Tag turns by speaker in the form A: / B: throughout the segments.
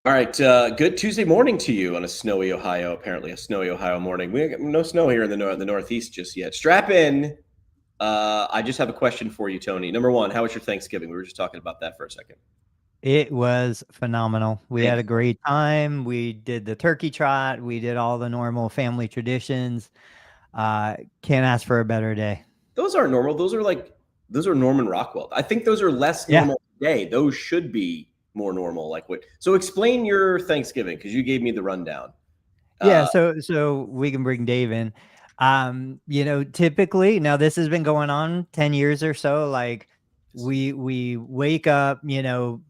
A: All right, good Tuesday morning to you on a snowy Ohio. Apparently, a snowy Ohio morning. We got no snow here in the Northeast just yet. Strap in. I just have a question for you, Tony. Number one, how was your Thanksgiving? We were just talking about that for a second.
B: It was phenomenal. We
A: Thank
B: had a
A: you.
B: great time. We did the turkey trot. We did all the normal family traditions. Can't ask for a better day.
A: Those aren't normal. Those are Norman Rockwell. I think those are less
B: Yeah.
A: normal today. Those should be more normal. Like what? So explain your Thanksgiving because you gave me the rundown.
B: Yeah,
A: Uh,
B: so we can bring Dave in. Typically now this has been going on 10 years or so. Like we wake up,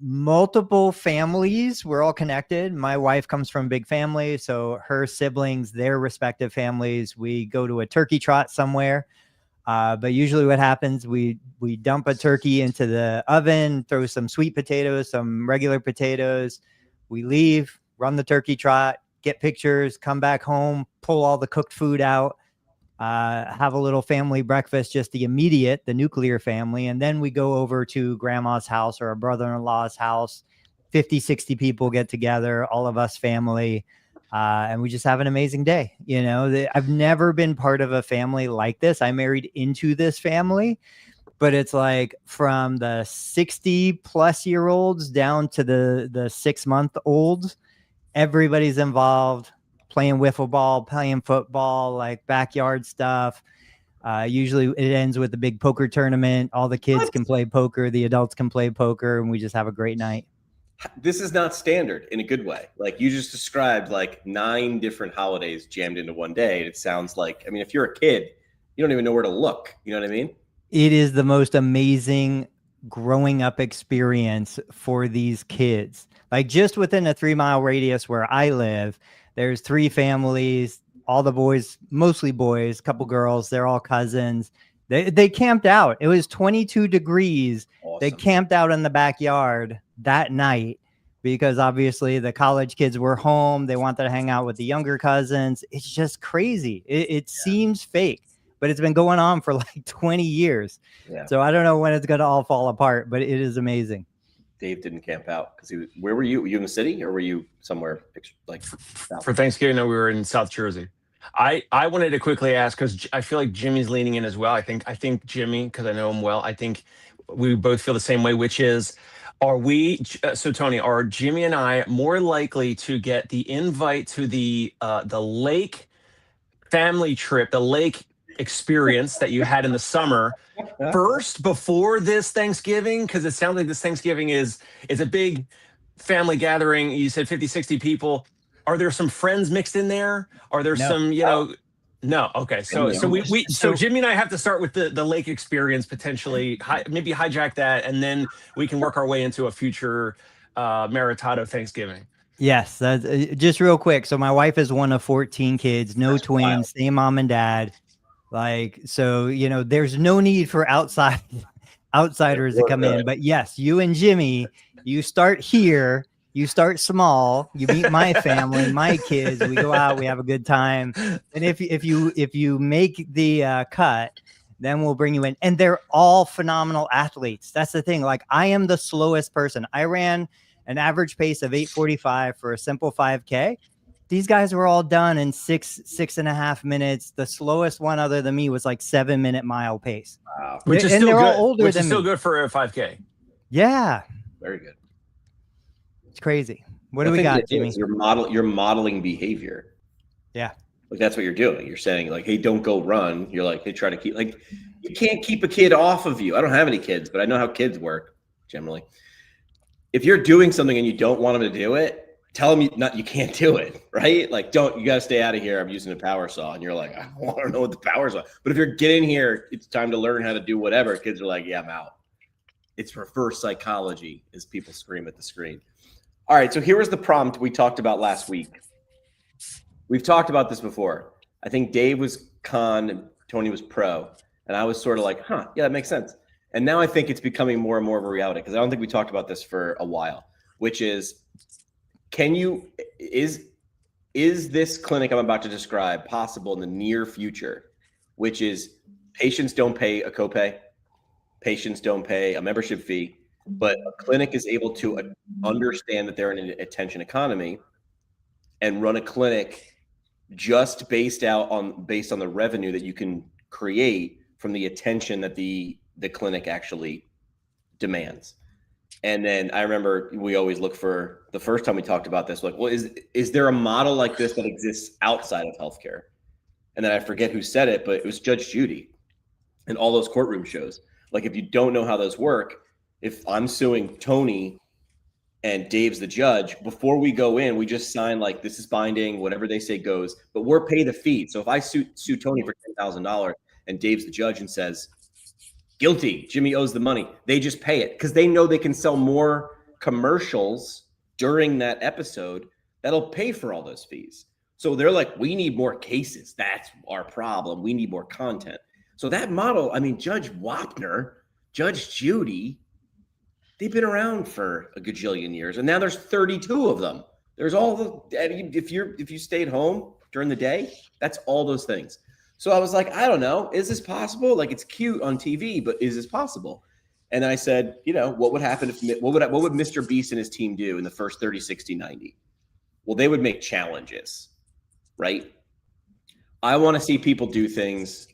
B: multiple families, we're all connected. My wife comes from a big family, so her siblings, their respective families, we go to a turkey trot somewhere. But usually what happens, we dump a turkey into the oven, throw some sweet potatoes, some regular potatoes. We leave, run the turkey trot, get pictures, come back home, pull all the cooked food out, have a little family breakfast, just the nuclear family. And then we go over to grandma's house or a brother-in-law's house. 50, 60 people get together, all of us family. And we just have an amazing day. I've never been part of a family like this. I married into this family, but it's like from the 60-plus-year-olds down to the 6-month-olds, everybody's involved, playing wiffle ball, playing football, like backyard stuff. Usually it ends with a big poker tournament. All the kids
A: what?
B: can play poker, the adults can play poker, and we just have a great night.
A: This is not standard in a good way. Like you just described like 9 different holidays jammed into one day. It sounds like, I mean, if you're a kid, you don't even know where to look. You know what I mean?
B: It is the most amazing growing up experience for these kids. Like just within a 3-mile radius where I live, there's 3 families, all the boys, mostly boys, couple girls, they're all cousins. They camped out. It was 22 degrees. They
A: Awesome.
B: camped out in the backyard that night because obviously the college kids were home. They wanted to hang out with the younger cousins. It's just crazy. It seems fake, but it's been going on for like 20 years.
A: Yeah.
B: So I don't know when it's going to all fall apart, but it is amazing.
A: Dave didn't camp out because he was. Where were you? Were you in the city or were you somewhere like south?
C: For Thanksgiving, no, we were in South Jersey. I wanted to quickly ask because I feel like Jimmy's leaning in as well. I think Jimmy, because I know him well. I think we both feel the same way, which is, are we? So Tony, are Jimmy and I more likely to get the invite to the lake family trip, the lake experience that you had in the summer first before this Thanksgiving? Because it sounds like this Thanksgiving is a big family gathering. You said 50, 60 people. Are there some friends mixed in there? Are there
B: No.
C: some, no. Okay. So Jimmy and I have to start with the lake experience potentially, maybe hijack that, and then we can work our way into a future Maritado Thanksgiving.
B: Yes, that's just real quick. So my wife is one of 14 kids, no
A: That's
B: twins,
A: wild.
B: same mom and dad. Like, so, there's no need for outsiders to come in. But yes, you and Jimmy, you start here, you start small, you meet my family, my kids, we go out, we have a good time. And if you make the cut, then we'll bring you in. And they're all phenomenal athletes. That's the thing. Like, I am the slowest person. I ran an average pace of 8:45 for a simple 5K. These guys were all done in 6.5 minutes. The slowest one other than me was like 7-minute mile pace.
A: Wow.
C: Which is
B: And
C: still
B: they're all
C: good.
B: older
C: Which
B: than
C: is still
B: me.
C: good for a 5K.
B: Yeah,
A: Very good.
B: it's crazy. What
A: The
B: do we
A: thing
B: got,
A: is,
B: Jimmy?
A: You're modeling behavior.
B: Yeah.
A: Like that's what you're doing. You're saying like, hey, don't go run. You're like, hey, try to keep like you can't keep a kid off of you. I don't have any kids, but I know how kids work generally. If you're doing something and you don't want them to do it, tell them you can't do it, right? Like, you got to stay out of here. I'm using a power saw. And you're like, I want to know what the power saw. But if you're getting here, it's time to learn how to do whatever. Kids are like, yeah, I'm out. It's reverse psychology as people scream at the screen. All right. So here was the prompt we talked about last week. We've talked about this before. I think Dave was con and Tony was pro. And I was sort of like, yeah, that makes sense. And now I think it's becoming more and more of a reality because I don't think we talked about this for a while, which is, is this clinic I'm about to describe possible in the near future, which is patients don't pay a copay, patients don't pay a membership fee, But a clinic is able to understand that they're in an attention economy and run a clinic just based on the revenue that you can create from the attention that the clinic actually demands. And then I remember we always look for, the first time we talked about this, like, well, is there a model like this that exists outside of healthcare? And then I forget who said it, but it was Judge Judy and all those courtroom shows. Like, if you don't know how those work, if I'm suing Tony and Dave's the judge, before we go in, we just sign like, this is binding, whatever they say goes, but we're paid the fee. So if I sue Tony for $10,000 and Dave's the judge and says, guilty, Jimmy owes the money, they just pay it because they know they can sell more commercials during that episode that'll pay for all those fees. So they're like, we need more cases. That's our problem. We need more content. So that model, I mean, Judge Wapner, Judge Judy, they've been around for a gajillion years, and now there's 32 of them. There's all the, if you stayed home during the day, that's all those things. So I was like, I don't know, is this possible? Like, it's cute on TV, but is this possible? And I said, you know, what would happen if, what would Mr. Beast and his team do in the first 30, 60, 90? Well, they would make challenges, right? I want to see people do things.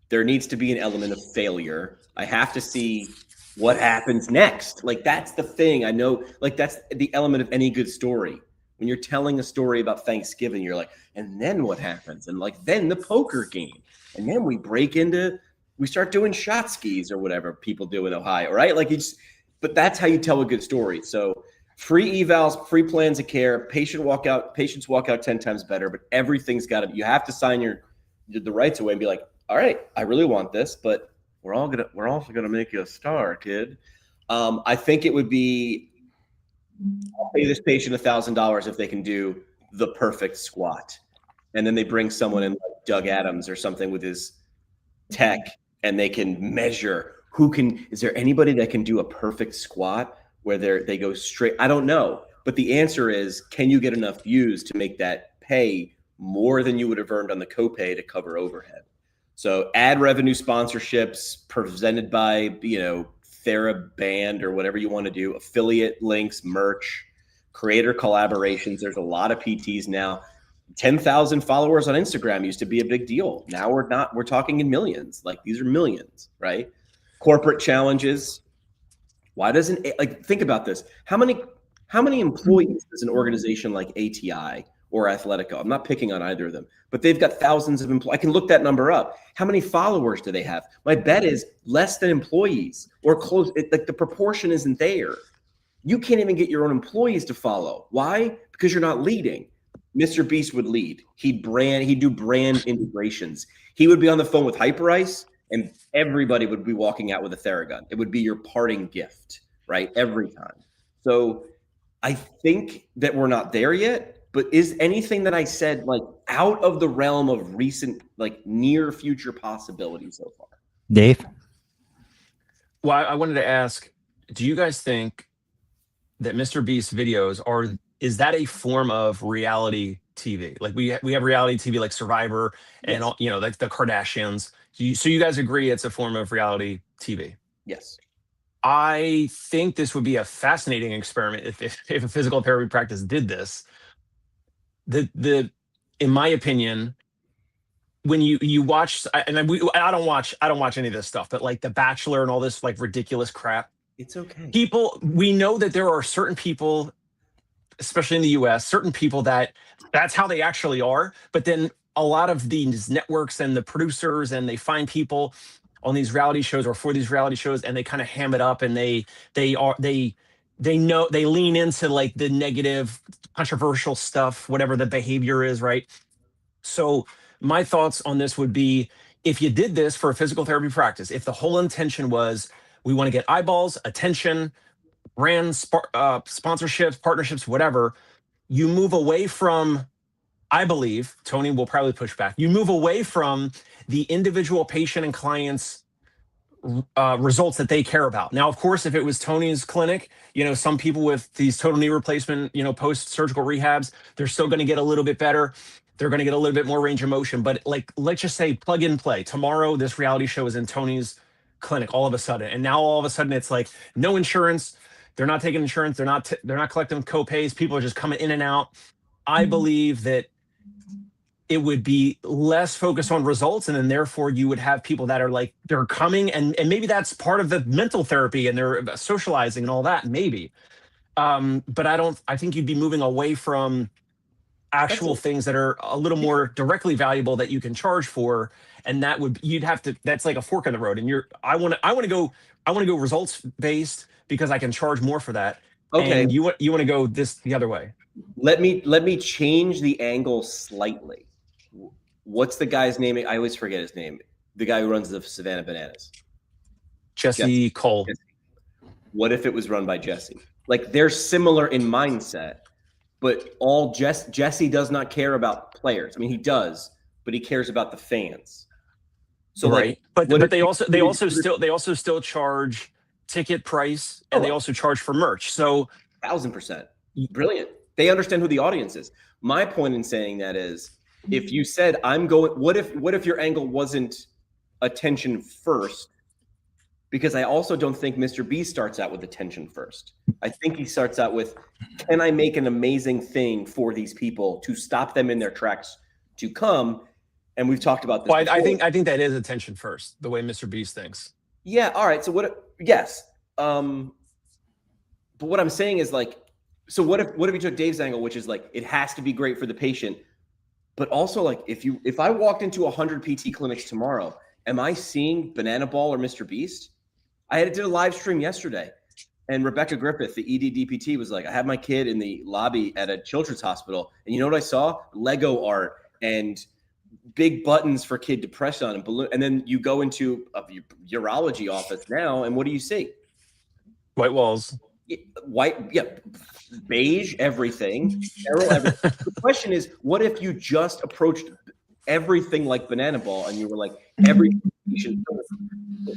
A: There needs to be an element of failure. I have to see what happens next. Like, that's the thing. I know, like, that's the element of any good story. When you're telling a story about Thanksgiving, you're like, and then what happens? And like, then the poker game. And then we start doing shot skis or whatever people do in Ohio, right? Like, but that's how you tell a good story. So free evals, free plans of care, patients walk out 10 times better, but everything's got to, you have to sign the rights away and be like, all right, I really want this, but we're also gonna make you a star, kid. I think it would be, I'll pay this patient $1,000 if they can do the perfect squat, and then they bring someone in like Doug Adams or something with his tech, and they can measure is there anybody that can do a perfect squat where they go straight? I don't know, but the answer is, can you get enough views to make that pay more than you would have earned on the copay to cover overhead? So ad revenue sponsorships presented by, you know, TheraBand or whatever you want to do, affiliate links, merch, creator collaborations. There's a lot of PTs now. 10,000 followers on Instagram used to be a big deal. Now we're talking in millions. Like, these are millions, right? Corporate challenges. Why doesn't, like, think about this. How many employees does an organization like ATI or Athletico? I'm not picking on either of them, but they've got thousands of employees. I can look that number up. How many followers do they have? My bet is less than employees, or close. Like, the proportion isn't there. You can't even get your own employees to follow. Why? Because you're not leading. Mr. Beast would lead. He'd do brand integrations. He would be on the phone with Hyperice, and everybody would be walking out with a Theragun. It would be your parting gift, right? Every time. So I think that we're not there yet. But is anything that I said like out of the realm of recent, like near future possibilities so far?
B: Dave?
C: Well, I wanted to ask, do you guys think that Mr. Beast videos is that a form of reality TV? Like, we have reality TV like Survivor and,
A: Yes.
C: you know, like the Kardashians. So you guys agree it's a form of reality TV?
A: Yes.
C: I think this would be a fascinating experiment if a physical therapy practice did this. In my opinion, when you watch, I don't watch any of this stuff, but like The Bachelor and all this like ridiculous crap.
A: It's okay.
C: We know that there are certain people, especially in the US, certain people that's how they actually are. But then a lot of these networks and the producers, and they find people on these reality shows or for these reality shows, and they kind of ham it up, and they lean into like the negative, controversial stuff, whatever the behavior is, right? So my thoughts on this would be, if you did this for a physical therapy practice, if the whole intention was, we want to get eyeballs, attention, brand sponsorships, partnerships, whatever, you move away from, I believe, Tony will probably push back, you move away from the individual patient and clients results that they care about. Now, of course, if it was Tony's clinic, you know, some people with these total knee replacement, you know, post-surgical rehabs, they're still going to get a little bit better. They're going to get a little bit more range of motion. But like, let's just say plug and play. Tomorrow, this reality show is in Tony's clinic all of a sudden. And now all of a sudden it's like no insurance, They're not taking insurance. They're not collecting co-pays. People are just coming in and out. I believe that it would be less focused on results, and then therefore you would have people that are like, they're coming, and maybe that's part of the mental therapy and they're socializing and all that, maybe. But I think you'd be moving away from actual things that are a little more directly valuable that you can charge for, and that's like a fork in the road. And I want to go results based because I can charge more for that.
A: Okay.
C: And you want to go the other way.
A: Let me change the angle slightly. What's the guy's name? I always forget his name. The guy who runs the Savannah Bananas.
C: Jesse Cole.
A: What if it was run by Jesse? Like, they're similar in mindset, but Jesse does not care about players. I mean, he does, but he cares about the fans. So
C: right. But they also still charge ticket price, and they also charge for merch. So
A: 1,000%. Brilliant. They understand who the audience is. My point in saying that is, if you said what if your angle wasn't attention first? Because I also don't think Mr. B starts out with attention first. I think he starts out with, can I make an amazing thing for these people to stop them in their tracks to come? And we've talked about this.
C: Well, I think that is attention first, the way Mr. Beast thinks.
A: Yeah. All right. So yes. But what I'm saying is, like, so what if you took Dave's angle, which is like, it has to be great for the patient, but also, like, if I walked into 100 PT clinics tomorrow, am I seeing Banana Ball or Mr. Beast? I did a live stream yesterday, and Rebecca Griffith, the ED DPT, was like, I have my kid in the lobby at a children's hospital, and you know what I saw? Lego art and big buttons for kid to press on and balloon. And then you go into a urology office now, and what do you see?
C: White walls.
A: White, yeah, beige, everything. Sterile, everything. The question is, what if you just approached everything like Banana Ball, and you were like, every patient,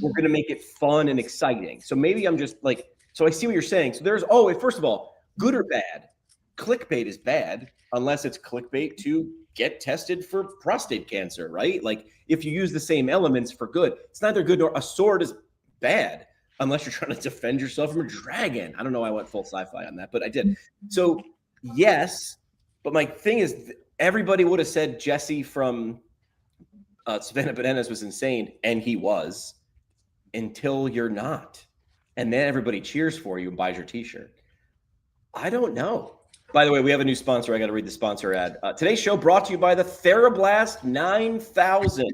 A: we're going to make it fun and exciting. So maybe I'm just like, so I see what you're saying. So there's, first of all, good or bad, clickbait is bad unless it's clickbait to get tested for prostate cancer, right? Like, if you use the same elements for good, it's neither good nor a sword is bad unless you're trying to defend yourself from a dragon. I don't know why I went full sci-fi on that, but I did. So yes, but my thing is, everybody would have said Jesse from Savannah Bananas was insane, and he was, until you're not. And then everybody cheers for you and buys your t-shirt. I don't know. By the way, we have a new sponsor. I got to read the sponsor ad. Today's show brought to you by the TheraBlast 9000,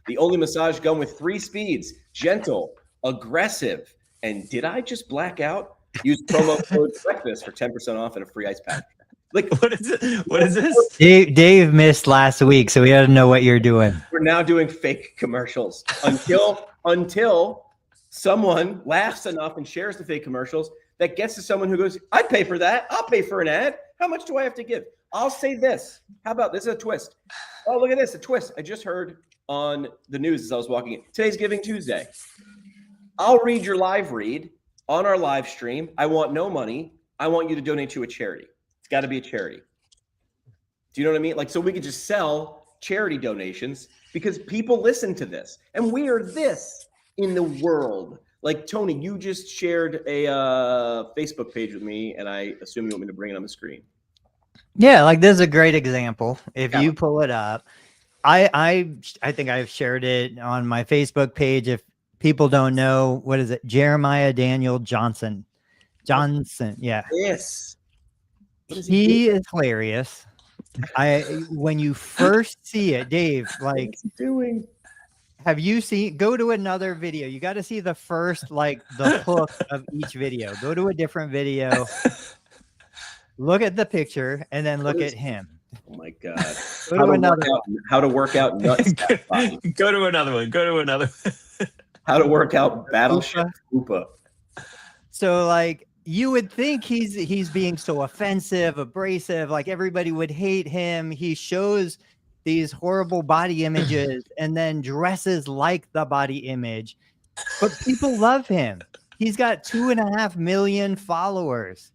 A: the only massage gun with 3 speeds: gentle, aggressive, and did I just black out? Use promo code breakfast for 10% off and a free ice pack. Like,
C: what is it? What is this?
B: Dave missed last week, so we got to know what you're doing.
A: We're now doing fake commercials until someone laughs enough and shares the fake commercials that gets to someone who goes, I'd pay for that. I'll pay for an ad. How much do I have to give? I'll say this. How about this? Is a twist. Oh, look at this. A twist. I just heard on the news as I was walking in. Today's Giving Tuesday. I'll read your live read on our live stream. I want no money. I want you to donate to a charity. It's got to be a charity. Do you know what I mean? Like, so we could just sell charity donations because people listen to this, and we are this in the world. Like, Tony, you just shared a Facebook page with me, and I assume you want me to bring it on the screen.
B: Yeah, like, this is a great example. If you pull it up, I think I've shared it on my Facebook page. If people don't know, what is it? Jeremiah Daniel Johnson. Yeah.
A: Yes.
B: He is hilarious. When you first see it, Dave, like,
A: what's he doing?
B: Have you seen, go to another video. You got to see the first, like, the hook of each video. Go to a different video. Look at the picture and then look at him.
A: Oh my God.
B: Go to another one.
A: How to work out nuts.
C: Go to another one. Go to another.
A: How to work out Battleship Koopa.
B: So, like, you would think he's being so offensive, abrasive, like everybody would hate him. He shows these horrible body images and then dresses like the body image, but people love him. He's got 2.5 million followers.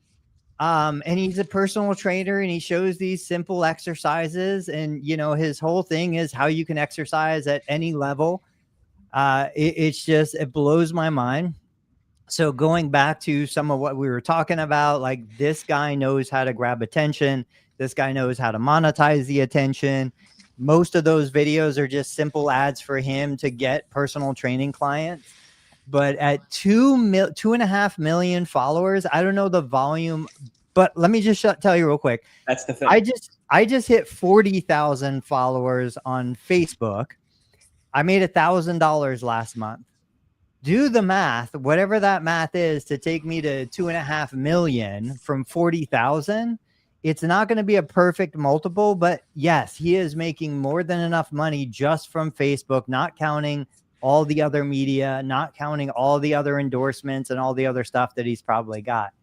B: And he's a personal trainer, and he shows these simple exercises, and, you know, his whole thing is how you can exercise at any level. It's just, it blows my mind. So going back to some of what we were talking about, like this guy knows how to grab attention. This guy knows how to monetize the attention. Most of those videos are just simple ads for him to get personal training clients. But at 2.5 million followers, I don't know the volume, but let me just tell you real quick.
A: That's the thing.
B: I just hit 40,000 followers on Facebook. I made $1,000 last month. Do the math, whatever that math is, to take me to 2.5 million from 40,000. It's not going to be a perfect multiple, but yes, he is making more than enough money just from Facebook, not counting all the other media, not counting all the other endorsements and all the other stuff that he's probably got.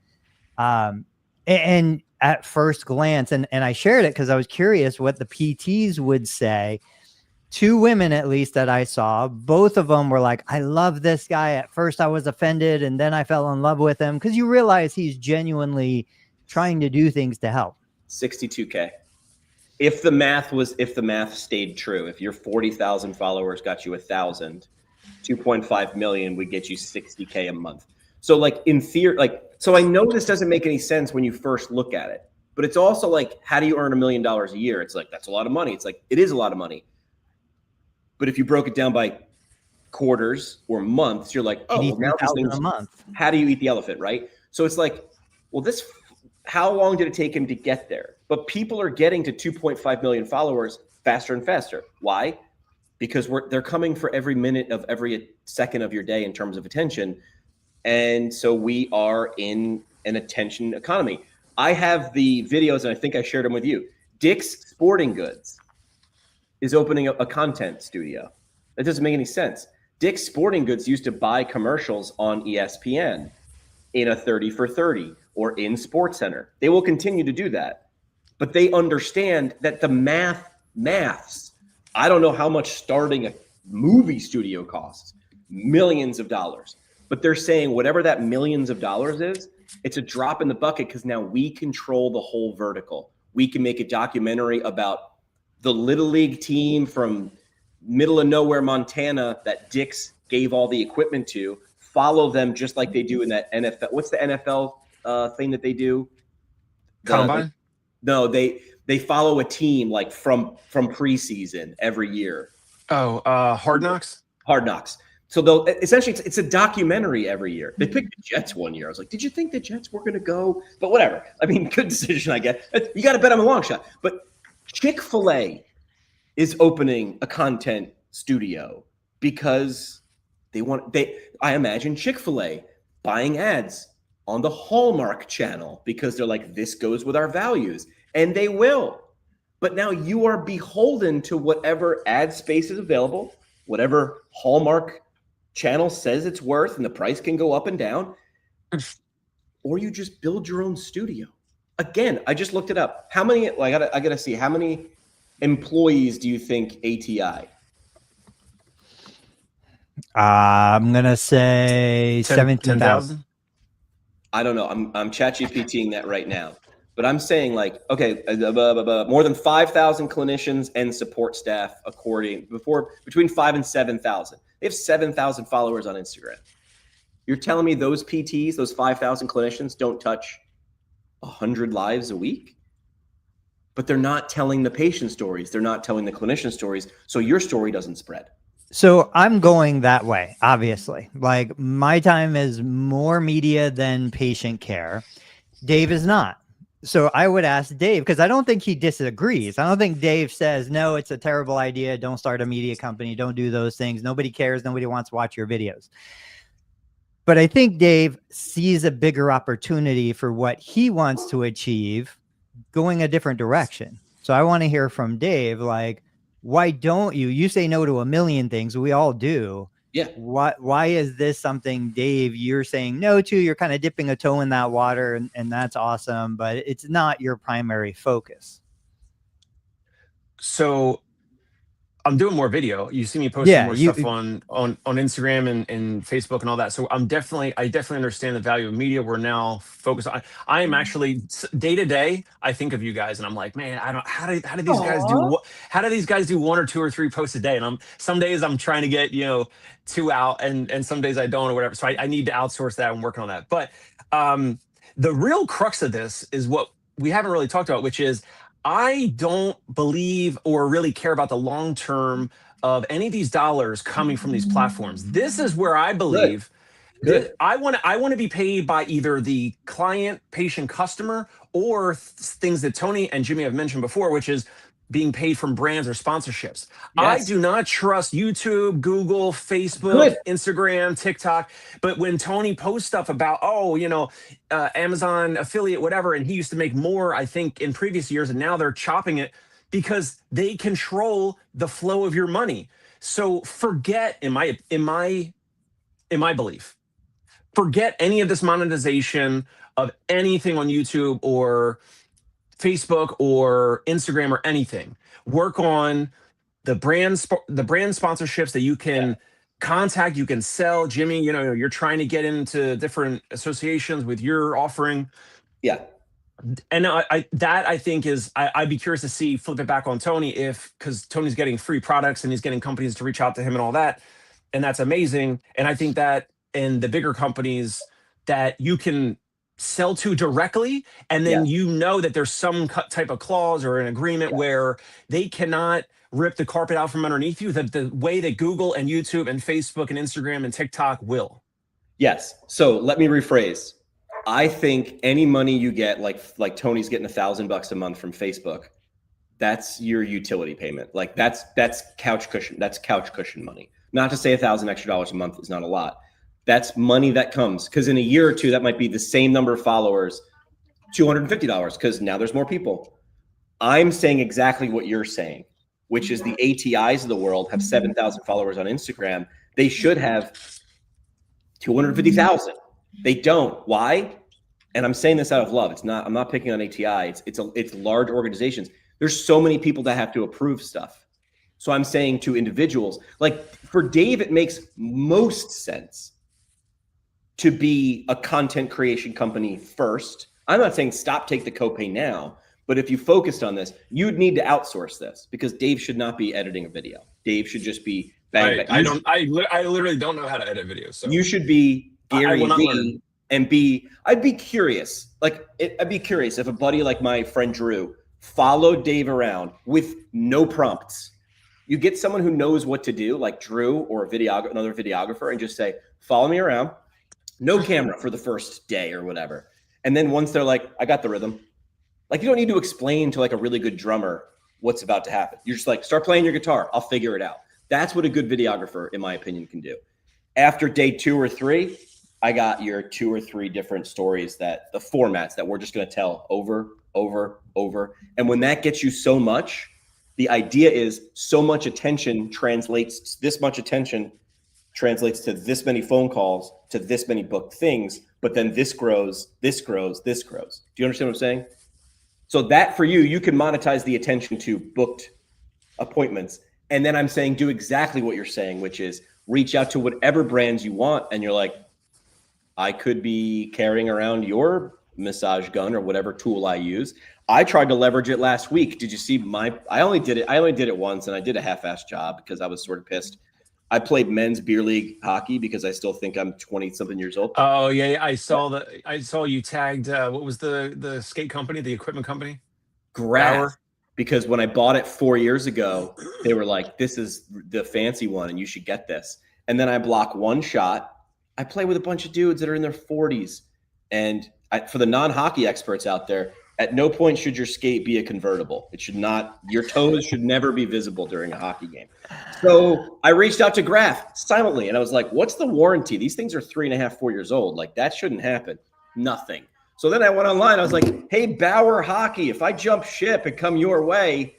B: And at first glance, and I shared it because I was curious what the PTs would say. 2 women, at least, that I saw, both of them were like, I love this guy. At first I was offended and then I fell in love with him, because you realize he's genuinely trying to do things to help.
A: 62K. If the math stayed true, if your 40,000 followers got you 1,000, 2.5 million would get you 60K a month. So like in theory, so I know this doesn't make any sense when you first look at it, but it's also like, how do you earn $1 million a year? It's like, that's a lot of money. It's like, it is a lot of money. But if you broke it down by quarters or months, you're like, oh, well, now this thing's
B: a month.
A: How do you eat the elephant, right? So it's like, well, how long did it take him to get there? But people are getting to 2.5 million followers faster and faster. Why? Because they're coming for every minute of every second of your day in terms of attention. And so we are in an attention economy. I have the videos, and I think I shared them with you. Dick's Sporting Goods is opening up a content studio. That doesn't make any sense. Dick's Sporting Goods used to buy commercials on ESPN in a 30 for 30 or in SportsCenter. They will continue to do that. But they understand that the maths. I don't know how much starting a movie studio costs, millions of dollars. But they're saying whatever that millions of dollars is, it's a drop in the bucket because now we control the whole vertical. We can make a documentary about the Little League team from middle of nowhere, Montana, that Dick's gave all the equipment to, follow them just like they do in that NFL. What's the NFL thing that they do?
C: Combine?
A: No, they follow a team like from preseason every year.
C: Oh, Hard Knocks?
A: Hard Knocks. So they'll essentially it's a documentary every year. They picked the Jets one year. I was like, did you think the Jets were going to go? But whatever. I mean, good decision, I guess. You got to bet on the long shot. But Chick-fil-A is opening a content studio because I imagine Chick-fil-A buying ads on the Hallmark channel because they're like, this goes with our values, and they will. But now you are beholden to whatever ad space is available, whatever Hallmark channel says it's worth, and the price can go up and down, or you just build your own studio. Again, I just looked it up. How many? I gotta see. How many employees do you think ATI?
B: I'm gonna say 17,000.
A: I don't know. I'm ChatGPTing that right now, but I'm saying like, okay, more than 5,000 clinicians and support staff, between 5,000 and 7,000. They have 7,000 followers on Instagram. You're telling me those PTs, those 5,000 clinicians, don't touch 100 lives a week? But they're not telling the patient stories. They're not telling the clinician stories. So your story doesn't spread.
B: So I'm going that way, obviously. Like my time is more media than patient care. Dave is not. So I would ask Dave, because I don't think he disagrees. I don't think Dave says, no, it's a terrible idea. Don't start a media company. Don't do those things. Nobody cares. Nobody wants to watch your videos. But I think Dave sees a bigger opportunity for what he wants to achieve going a different direction. So I want to hear from Dave, like, why don't you say no to a million things? We all do.
A: Yeah.
B: Why is this something, Dave, you're saying no to? You're kind of dipping a toe in that water, and that's awesome, but it's not your primary focus.
C: So I'm doing more video. You see me posting
B: Yeah,
C: more stuff on Instagram and Facebook and all that. So I definitely understand the value of media. We're now focused on. I am actually day to day. I think of you guys, and I'm like, man, I don't. How do these guys do? What? How do these guys do 1 or 2 or 3 posts a day? And some days I'm trying to get 2 out, and some days I don't or whatever. So I need to outsource that. I'm working on that. But the real crux of this is what we haven't really talked about, which is I don't believe or really care about the long term of any of these dollars coming from these platforms. This is where I believe that I want to be paid by either the client, patient, customer, or things that Tony and Jimmy have mentioned before, which is being paid from brands or sponsorships. I do not trust YouTube, Google, Facebook, Instagram, TikTok. But when Tony posts stuff about, Amazon affiliate, whatever, and he used to make more, I think, in previous years, and now they're chopping it because they control the flow of your money. So forget, in my belief, forget any of this monetization of anything on YouTube or Facebook or Instagram or anything. Work on the brand sponsorships that you can contact, you can sell. Jimmy, you're trying to get into different associations with your offering.
A: Yeah.
C: And I think is I'd be curious to see, flip it back on Tony, because Tony's getting free products and he's getting companies to reach out to him and all that. And that's amazing. And I think that in the bigger companies that you can sell to directly, and then that there's some type of clause or an agreement where they cannot rip the carpet out from underneath you, that the way that Google and YouTube and Facebook and Instagram and TikTok will.
A: Yes. So let me rephrase. I think any money you get, like Tony's getting $1,000 a month from Facebook, that's your utility payment. Like that's couch cushion. That's couch cushion money. Not to say $1,000 extra a month is not a lot. That's money that comes, because in a year or two, that might be the same number of followers, $250, because now there's more people. I'm saying exactly what you're saying, which is the ATIs of the world have 7,000 followers on Instagram. They should have 250,000. They don't. Why? And I'm saying this out of love. I'm not picking on ATI. It's large organizations. There's so many people that have to approve stuff. So I'm saying to individuals, like for Dave, it makes most sense to be a content creation company first. I'm not saying take the copay now, but if you focused on this, you'd need to outsource this, because Dave should not be editing a video. Dave should just be bang.
C: I literally don't know how to edit videos. So
A: you should be Gary Vee and I'd be curious. I'd be curious if a buddy like my friend Drew followed Dave around with no prompts. You get someone who knows what to do, like Drew or another videographer, and just say, follow me around. No camera for the first day or whatever. And then once they're like, I got the rhythm. Like, you don't need to explain to like a really good drummer what's about to happen. You're just like, start playing your guitar. I'll figure it out. That's what a good videographer, in my opinion, can do. After day 2 or 3, I got your 2 or 3 different stories, the formats that we're just going to tell over. And when that gets you so much, the idea is so much attention translates to this many phone calls, to this many booked things, but then this grows. Do you understand what I'm saying? So that for you can monetize the attention to booked appointments. And then I'm saying, do exactly what you're saying, which is reach out to whatever brands you want. And you're like, I could be carrying around your massage gun or whatever tool I use. I tried to leverage it last week. Did you see I only did it once, and I did a half-assed job because I was sort of pissed. I played men's beer league hockey because I still think I'm 20-something years old.
C: Oh yeah, I saw you tagged. What was the skate company, the equipment company?
A: Graph. Because when I bought it 4 years ago, they were like, "This is the fancy one, and you should get this." And then I block one shot. I play with a bunch of dudes that are in their 40s, and for the non-hockey experts out there, at no point should your skate be a convertible. It should not. Your toes should never be visible during a hockey game. So I reached out to Graph silently, and I was like, what's the warranty? These things are 3.5, 4 years old. Like, that shouldn't happen. Nothing. So then I went online. I was like, hey, Bauer Hockey, if I jump ship and come your way,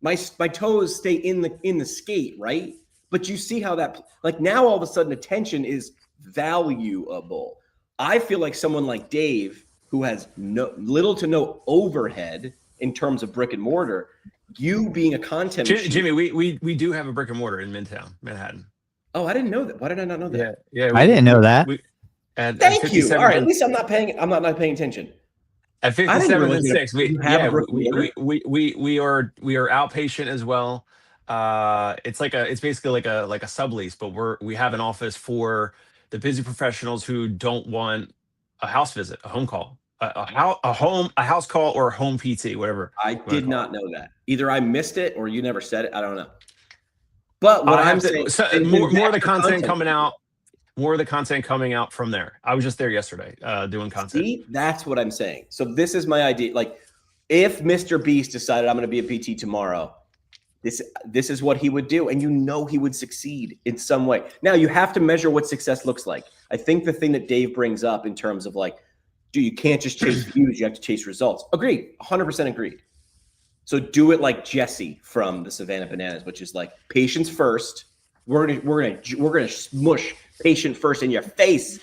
A: my toes stay in the skate, right? But you see how that, like, now all of a sudden attention is valuable. I feel like someone like Dave, who has little to no overhead in terms of brick and mortar, you being a content machine.
C: Jimmy, we do have a brick and mortar in Midtown Manhattan.
A: Oh, I didn't know that. Why did I not know that?
C: Yeah.
B: I didn't know that.
A: Thank you. All right, at least I'm not paying attention.
C: At 57 and 6, we are outpatient as well. It's basically like a sublease, but we have an office for the busy professionals who don't want a house visit, a home call, a house call, or a home PT, whatever.
A: I did not know that. Either I missed it or you never said it. I don't know. But what I'm saying,
C: more of the content coming out. More of the content coming out from there. I was just there yesterday doing content.
A: See, that's what I'm saying. So this is my idea. Like, if Mr. Beast decided I'm going to be a PT tomorrow, this is what he would do, and you know he would succeed in some way. Now you have to measure what success looks like. I think the thing that Dave brings up in terms of like, you can't just chase views, you have to chase results. Agreed, 100% agreed. So do it like Jesse from the Savannah Bananas, which is like patience first. We're gonna smush patient first in your face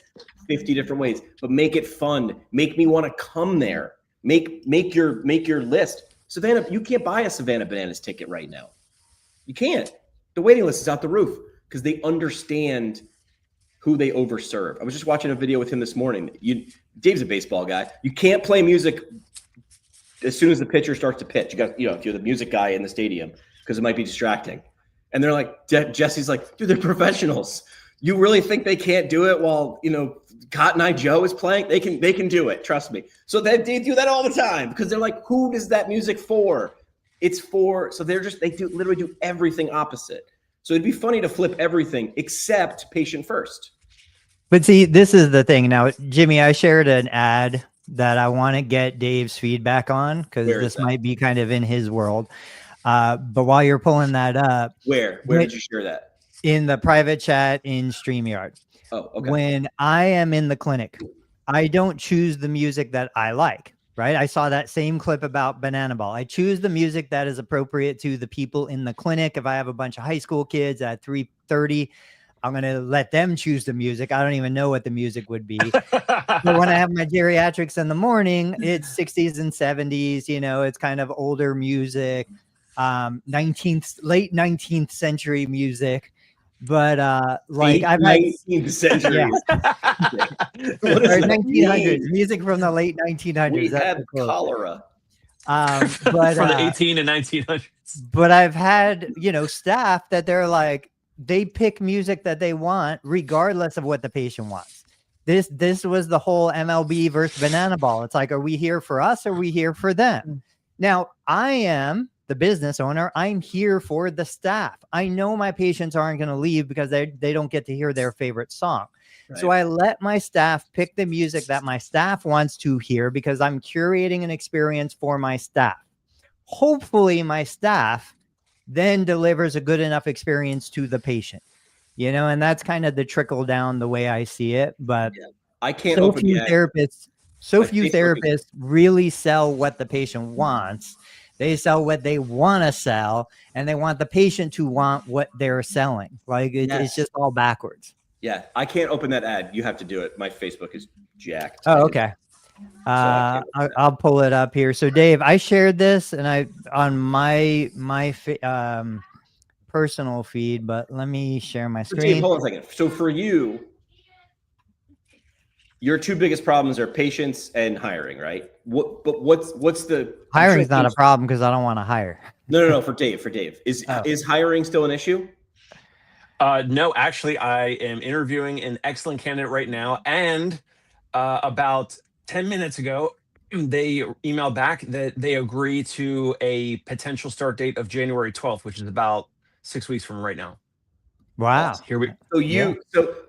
A: 50 different ways, but make it fun. Make me want to come there. Make your list. Savannah, you can't buy a Savannah Bananas ticket right now. You can't. The waiting list is out the roof because they understand who they overserve. I was just watching a video with him this morning. Dave's a baseball guy. You can't play music as soon as the pitcher starts to pitch. You got, if you're the music guy in the stadium, because it might be distracting. And they're like, Jesse's like, dude, they're professionals. You really think they can't do it while, Cotton Eye Joe is playing? They can do it. Trust me. So they do that all the time because they're like, who is that music for? It's for, so they literally do everything opposite. So it'd be funny to flip everything except patient first.
B: But see, this is the thing. Now, Jimmy, I shared an ad that I want to get Dave's feedback on because this might be kind of in his world. But while you're pulling that up,
A: where did you share that?
B: In the private chat in StreamYard.
A: Oh, okay.
B: When I am in the clinic, I don't choose the music that I like, right? I saw that same clip about Banana Ball. I choose the music that is appropriate to the people in the clinic. If I have a bunch of high school kids at 3:30, I'm going to let them choose the music. I don't even know what the music would be. But when I have my geriatrics in the morning, it's 60s and 70s, it's kind of older music, late 19th century music. But I've had
A: 19th century,
B: yeah. Or 1900s music from the late 1900s.
A: We had cholera.
B: But
C: from the 18 and 1900s.
B: But I've had staff that they're like, they pick music that they want regardless of what the patient wants. This was the whole MLB versus Banana Ball. It's like, are we here for us or are we here for them? Now I am the business owner. I'm here for the staff. I know my patients aren't going to leave because they don't get to hear their favorite song. Right. So I let my staff pick the music that my staff wants to hear because I'm curating an experience for my staff. Hopefully my staff then delivers a good enough experience to the patient, and that's kind of the trickle down the way I see it. But
A: I can't
B: so few therapists really sell what the patient wants. They sell what they want to sell, and they want the patient to want what they're selling. It's just all backwards.
A: Yeah, I can't open that ad. You have to do it. My Facebook is jacked.
B: Oh, okay. I'll pull it up here. So, Dave, I shared this and on my personal feed, but let me share my screen.
A: Dave, hold on a second. So, for you, your two biggest problems are patients and hiring, right? What's the
B: hiring is not a problem because I don't want to hire.
A: No. For Dave, is hiring still an issue?
C: No, actually, I am interviewing an excellent candidate right now, and about 10 minutes ago, they emailed back that they agree to a potential start date of January 12th, which is about 6 weeks from right now.
B: Wow.
C: Here we.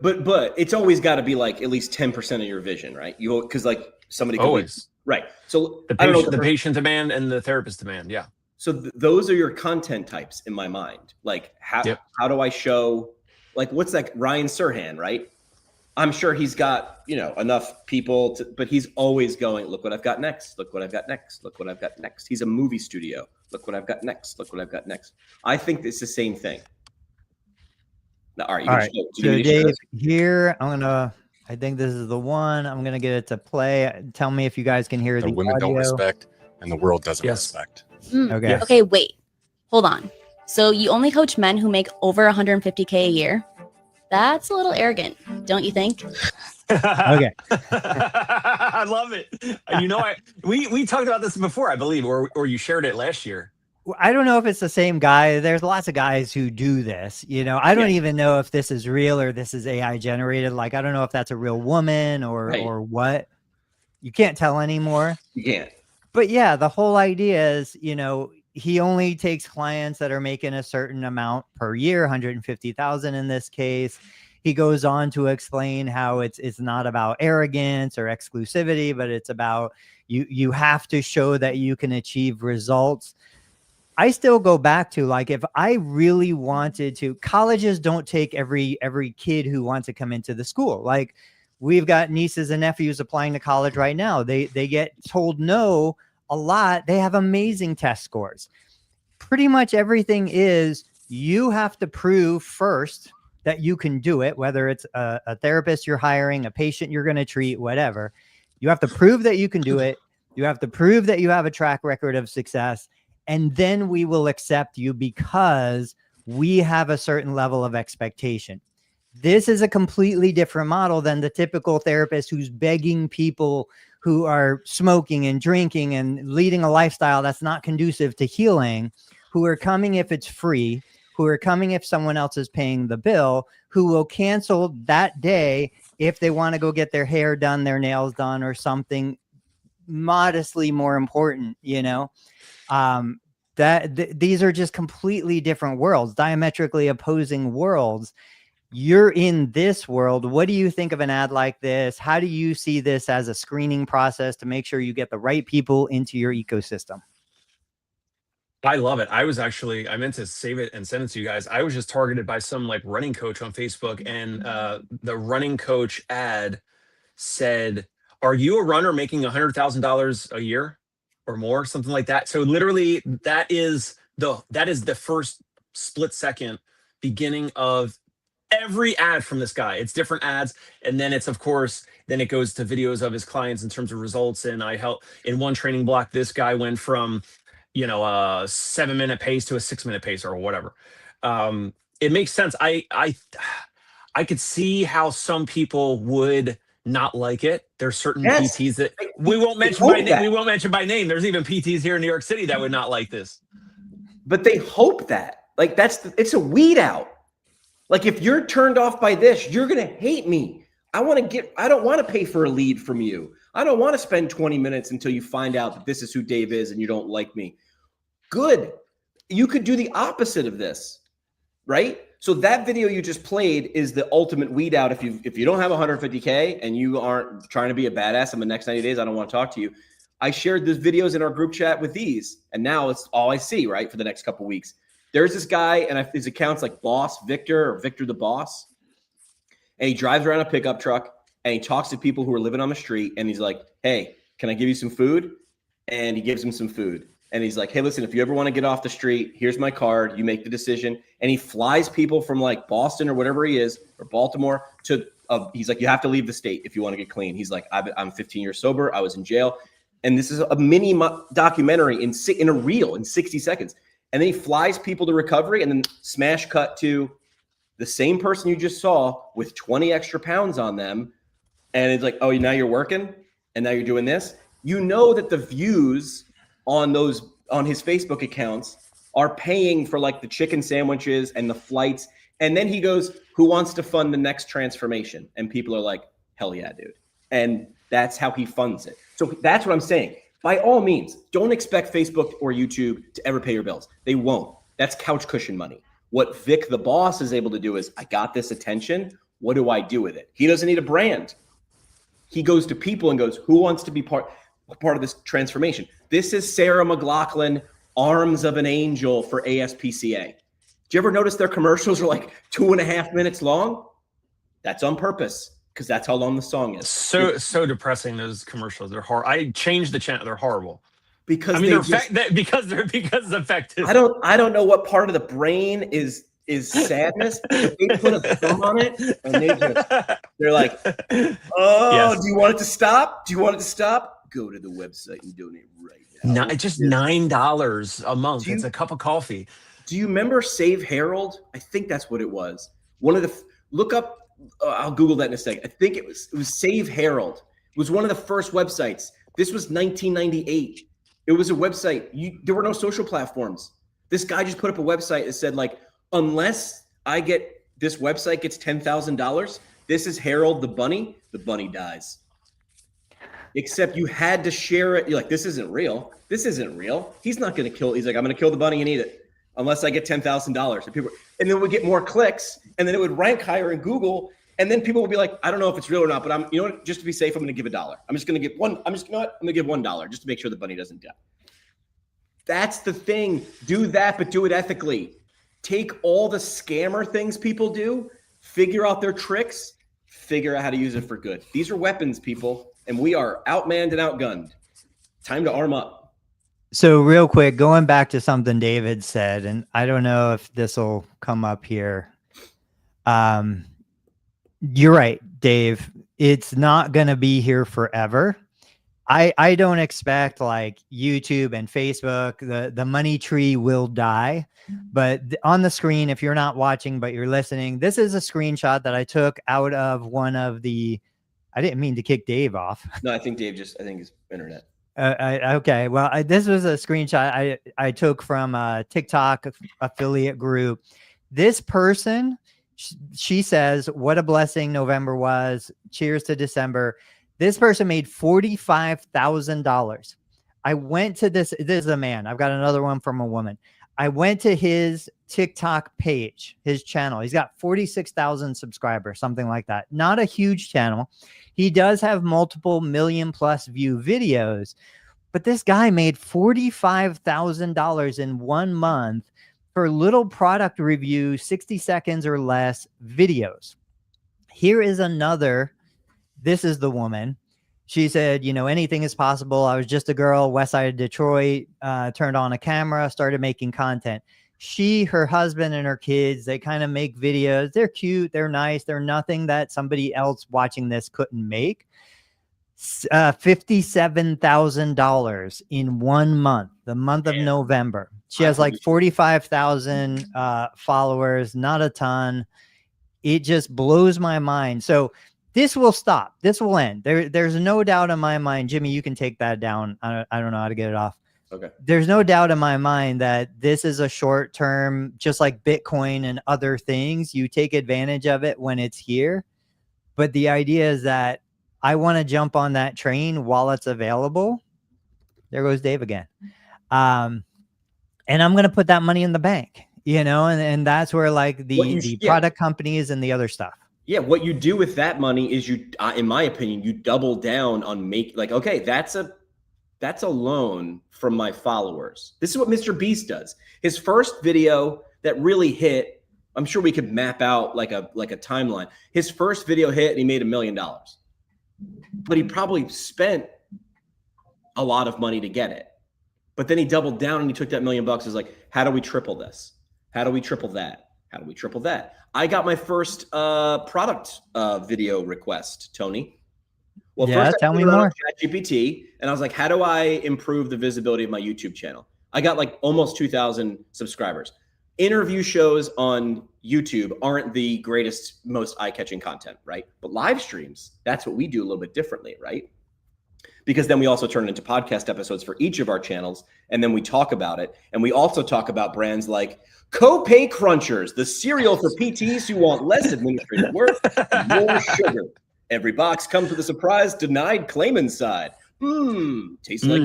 A: But it's always got to be like at least 10% of your vision, right? Because like somebody could
C: always
A: right. So
C: the patient demand and the therapist demand, yeah.
A: So those are your content types in my mind. Like how do I show? Like what's like Ryan Serhant, right? I'm sure he's got enough people but he's always going, look what I've got next. Look what I've got next. Look what I've got next. He's a movie studio. Look what I've got next. Look what I've got next. I think it's the same thing. Now, all right.
B: So Dave, here I think this is the one. I'm gonna get it to play. Tell me if you guys can hear the
D: women
B: audio.
D: don't respect, and the world doesn't respect.
B: Okay.
E: Okay, wait.
D: Hold on. So you only coach men who make over 150K a year? That's a little arrogant, don't you think?
B: Okay.
C: I love it. You know, we talked about this before, I believe, or you shared it last year.
B: I don't know if it's the same guy. There's lots of guys who do this. You know, I don't even know if this is real or this is AI generated. Like, I don't know if that's a real woman or what. You can't tell anymore.
A: You can't.
B: But yeah, the whole idea is, you know, he only takes clients that are making a certain amount per year, 150,000 in this case. He goes on to explain how it's not about arrogance or exclusivity, but it's about you have to show that you can achieve results. I still go back to, like, if I really wanted to, colleges don't take every kid who wants to come into the school. Like, we've got nieces and nephews applying to college right now. They get told no a lot. They have amazing test scores. Pretty much everything is, you have to prove first that you can do it, whether it's a therapist you're hiring, a patient you're going to treat, whatever. You have to prove that you can do it. You have to prove that you have a track record of success. And then we will accept you because we have a certain level of expectation. This is a completely different model than the typical therapist who's begging people who are smoking and drinking and leading a lifestyle that's not conducive to healing, who are coming if it's free, who are coming if someone else is paying the bill, who will cancel that day if they want to go get their hair done, their nails done, or something modestly more important, you know? These are just completely different worlds, diametrically opposing worlds. You're in this world. What do you think of an ad like this? How do you see this as a screening process to make sure you get the right people into your ecosystem?
C: I love it. I meant to save it and send it to you guys. I was just targeted by some like running coach on Facebook, and the running coach ad said, "Are you a runner making $100,000 a year or more?" Something like that. So literally, that is the first split second beginning of every ad from this guy. It's different ads, and then it's, of course, then it goes to videos of his clients in terms of results. And I help in one training block. This guy went from, you know, a 7-minute pace to a 6-minute pace or whatever. It makes sense. I could see how some people would not like it. There's certain PTs that we won't mention by name. We won't mention by name. There's even PTs here in New York City that would not like this.
A: But they hope that, like, it's a weed out. Like, if you're turned off by this, you're going to hate me. I don't want to pay for a lead from you. I don't want to spend 20 minutes until you find out that this is who Dave is and you don't like me. Good. You could do the opposite of this, right? So that video you just played is the ultimate weed out. If you don't have 150K and you aren't trying to be a badass in the next 90 days, I don't want to talk to you. I shared these videos in our group chat with these, and now it's all I see, right, for the next couple of weeks. There's this guy, and his account's like Boss Victor or Victor the Boss. And he drives around a pickup truck and he talks to people who are living on the street. And he's like, "Hey, can I give you some food?" And he gives them some food. And he's like, "Hey, listen, if you ever want to get off the street, here's my card. You make the decision." And he flies people from like Boston or whatever he is, or Baltimore to, he's like, "You have to leave the state if you want to get clean." He's like, "I'm 15 years sober. I was in jail." And this is a mini documentary in a reel in 60 seconds. And then he flies people to recovery, and then smash cut to the same person you just saw with 20 extra pounds on them. And it's like, "Oh, now you're working and now you're doing this." You know that the views on his Facebook accounts are paying for like the chicken sandwiches and the flights. And then he goes, "Who wants to fund the next transformation?" And people are like, "Hell yeah, dude." And that's how he funds it. So that's what I'm saying. By all means, don't expect Facebook or YouTube to ever pay your bills. They won't. That's couch cushion money. What Vic the Boss is able to do is, I got this attention. What do I do with it? He doesn't need a brand. He goes to people and goes, "Who wants to be part of this transformation?" This is Sarah McLachlan, Arms of an Angel for ASPCA. Do you ever notice their commercials are like 2.5 minutes long? That's on purpose, because that's how long the song is.
C: So depressing, those commercials. They're horrible. I changed the channel. They're horrible.
A: Because
C: I mean, because it's effective.
A: I don't know what part of the brain is sadness. They put a thumb on it and they're like, "Oh, yes. Do you want it to stop? Do you want it to stop? Go to the website and donate right now."
C: It's just $9 a month. It's a cup of coffee.
A: Do you remember Save Harold? I think that's what it was. One of the look up. I'll Google that in a second. I think it was Save Harold. It was one of the first websites. This was 1998. It was a website. There were no social platforms. This guy just put up a website that said like, unless this website gets $10,000, this is Harold the bunny dies. Except you had to share it. You're like, this isn't real. This isn't real. He's not going to kill. He's like, I'm going to kill the bunny and eat it unless I get $10,000. And then we get more clicks, and then it would rank higher in Google. And then people would be like, I don't know if it's real or not, but you know what? Just to be safe, I'm going to give $1. I'm just going to give one. I'm going to give $1 just to make sure the bunny doesn't die. That's the thing. Do that, but do it ethically. Take all the scammer things people do, figure out their tricks, figure out how to use it for good. These are weapons, people, and we are outmanned and outgunned. Time to arm up.
B: So real quick, going back to something David said, and I don't know if this will come up here. You're right, Dave. It's not going to be here forever. I don't expect like YouTube and Facebook, the money tree will die. But on the screen, if you're not watching, but you're listening, this is a screenshot that I took out of one of the, I didn't mean to kick Dave off.
A: No, I think Dave I think his internet.
B: Okay. Well, this was a screenshot I took from a TikTok affiliate group. This person, she says, what a blessing November was. Cheers to December. This person made $45,000. I went to this is a man. I've got another one from a woman. I went to his TikTok page, his channel. He's got 46,000 subscribers, something like that. Not a huge channel. He does have multiple million-plus view videos, but this guy made $45,000 in 1 month for little product review, 60 seconds or less videos. Here is another. This is the woman. She said, you know, anything is possible. I was just a girl, west side of Detroit, turned on a camera, started making content. She, her husband, and her kids, they kind of make videos. They're cute. They're nice. They're nothing that somebody else watching this couldn't make. $57,000 in 1 month, the month of November. She has like 45,000 followers, not a ton. It just blows my mind. So this will stop. This will end. There's no doubt in my mind. Jimmy, you can take that down. I don't know how to get it off.
A: Okay.
B: There's no doubt in my mind that this is a short term, just like Bitcoin and other things. You take advantage of it when it's here. But the idea is that I want to jump on that train while it's available. There goes Dave again. And I'm going to put that money in the bank, you know, and that's where like the product companies and the other stuff.
A: Yeah, what you do with that money is you, in my opinion, you double down on okay, that's a loan from my followers. This is what Mr. Beast does. His first video that really hit, I'm sure we could map out like a timeline. His first video hit and he made $1 million, but he probably spent a lot of money to get it. But then he doubled down and he took that $1 million. Is like, how do we triple this? How do we triple that? How do we triple that? I got my first product video request, Tony. Well,
B: yeah,
A: first
B: tell me more.
A: ChatGPT, and I was like, how do I improve the visibility of my YouTube channel? I got like almost 2,000 subscribers. Interview shows on YouTube aren't the greatest, most eye-catching content, right? But live streams, that's what we do a little bit differently, right? Because then we also turn it into podcast episodes for each of our channels, and then we talk about it. And we also talk about brands like Copay Crunchers, the cereal for PTs who want less administrative work and more sugar. Every box comes with a surprise denied claim inside. Tastes like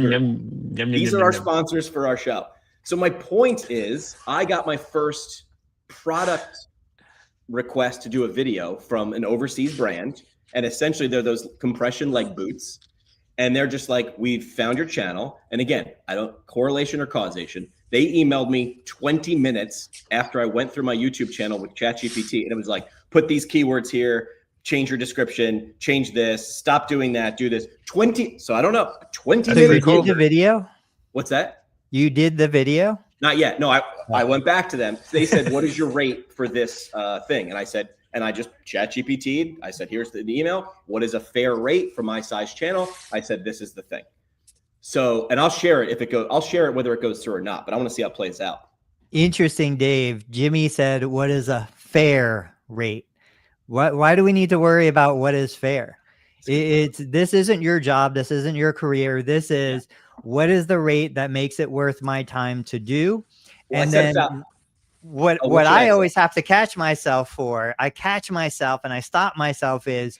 A: These are our sponsors for our show. So my point is, I got my first product request to do a video from an overseas brand. And essentially they're those compression leg boots. And they're just like, we've found your channel. And again, I don't correlation or causation. They emailed me 20 minutes after I went through my YouTube channel with ChatGPT. And it was like, put these keywords here, change your description, change this, stop doing that, do this. 20. So I don't know. 20 minutes.
B: You did the video?
A: What's that?
B: You did the video?
A: Not yet. No, I went back to them. They said, what is your rate for this thing? And I said, and I just ChatGPT'd. I said, here's the email. What is a fair rate for my size channel? I said, this is the thing. So, and I'll share it if it goes, I'll share it whether it goes through or not, but I want to see how it plays out.
B: Interesting, Dave. Jimmy said, what is a fair rate? Why do we need to worry about what is fair? This isn't your job. This isn't your career. This is what is the rate that makes it worth my time to do?
A: Well,
B: And then what I always have to catch myself for, I catch myself and I stop myself is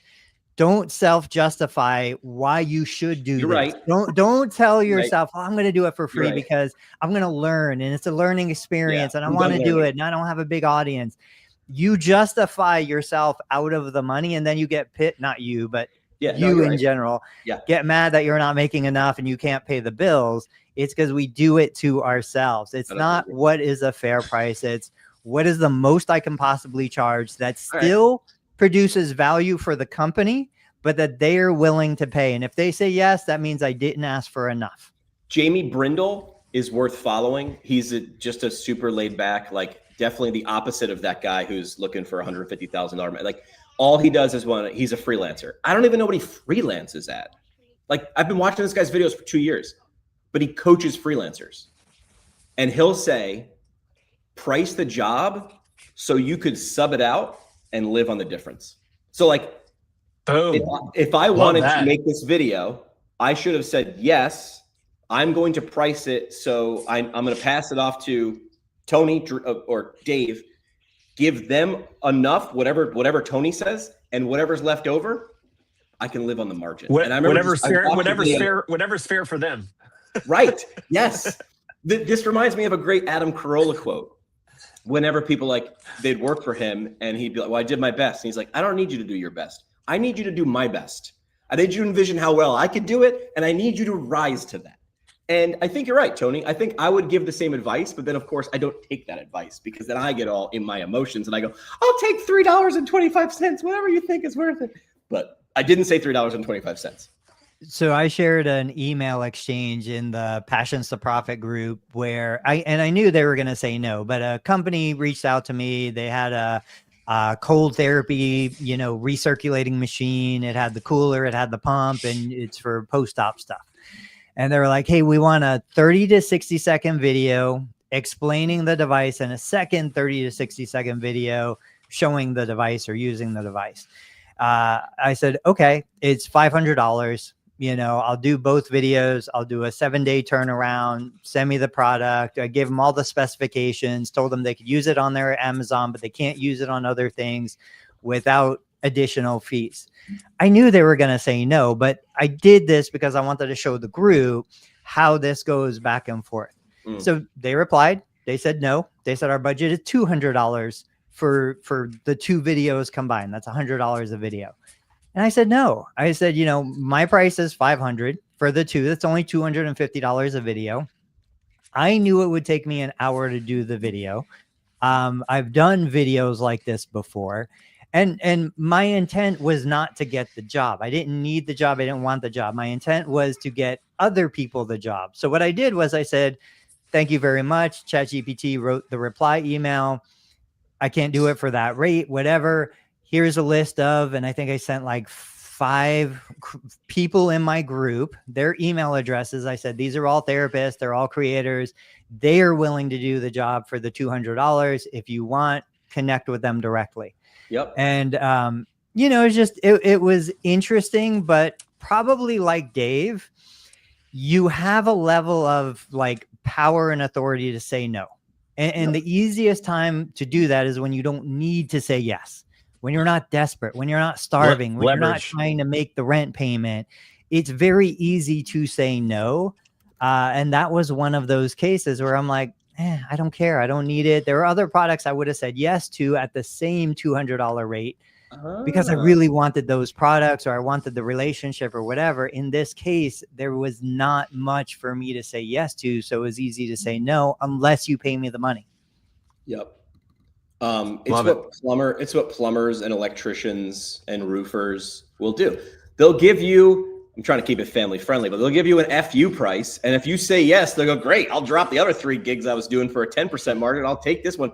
B: don't self-justify why you should do
A: You're
B: this.
A: right.
B: Don't tell yourself, oh, I'm going to do it for free
A: Right.
B: because I'm going to learn and it's a learning experience and I
A: I'm
B: want to
A: done
B: do
A: learning.
B: it and I don't have a big audience. You justify yourself out of the money and then you get not you, but you in general get mad that you're not making enough and you can't pay the bills. It's because we do it to ourselves. It's not what is a fair price. It's what is the most I can possibly charge that still produces value for the company, but that they are willing to pay. And if they say yes, that means I didn't ask for enough.
A: Jamie Brindle is worth following. He's just a super laid back, like definitely the opposite of that guy who's looking for $150,000. Like all he does is he's a freelancer. I don't even know what he freelances at. Like I've been watching this guy's videos for 2 years, but he coaches freelancers and he'll say, price the job so you could sub it out and live on the difference. So like, if I wanted to make this video, I should have said, yes, I'm going to price it. So I'm going to pass it off to Tony or Dave, give them enough, whatever Tony says, and whatever's left over, I can live on the margin. And I remember
C: whatever's fair for them.
A: Right. Yes. This reminds me of a great Adam Carolla quote. Whenever people they'd work for him and he'd be like, well, I did my best. And he's like, I don't need you to do your best. I need you to do my best. I need you to envision how well I could do it. And I need you to rise to that. And I think you're right, Tony. I think I would give the same advice, but then of course I don't take that advice because then I get all in my emotions and I go, I'll take $3.25, whatever you think is worth it. But I didn't say $3.25.
B: So I shared an email exchange in the Passions to Profit group where I knew they were going to say no, but a company reached out to me. They had a cold therapy, recirculating machine. It had the cooler, it had the pump, and it's for post-op stuff. And they were like, hey, we want a 30 to 60 second video explaining the device and a second 30 to 60 second video showing the device or using the device. I said, okay, it's $500. I'll do both videos. I'll do a 7-day turnaround, send me the product. I gave them all the specifications, told them they could use it on their Amazon, but they can't use it on other things without additional fees. I knew they were going to say no, but I did this because I wanted to show the group how this goes back and forth. So they replied, they said no. They said our budget is $200 for the two videos combined. That's $100 a video. And I said, no. I said, my price is $500 for the two. That's only $250 a video. I knew it would take me an hour to do the video. I've done videos like this before. And my intent was not to get the job. I didn't need the job. I didn't want the job. My intent was to get other people the job. So what I did was I said, thank you very much. ChatGPT wrote the reply email. I can't do it for that rate, whatever. Here's a list of, and I think I sent like 5 people in my group, their email addresses. I said, these are all therapists. They're all creators. They are willing to do the job for the $200. If you want, connect with them directly.
A: Yep.
B: And, it's just, it was interesting, but probably like Dave, you have a level of power and authority to say no. And the easiest time to do that is when you don't need to say yes. When you're not desperate, when you're not starving, when you're not trying to make the rent payment, it's very easy to say no. And that was one of those cases where I'm like, I don't care. I don't need it. There are other products I would have said yes to at the same $200 rate because I really wanted those products or I wanted the relationship or whatever. In this case, there was not much for me to say yes to. So it was easy to say no unless you pay me the money.
A: Yep. It's what plumbers and electricians and roofers will do. They'll give you, I'm trying to keep it family friendly, but they'll give you an FU price. And if you say yes, they'll go, great, I'll drop the other 3 gigs I was doing for a 10% margin. I'll take this one.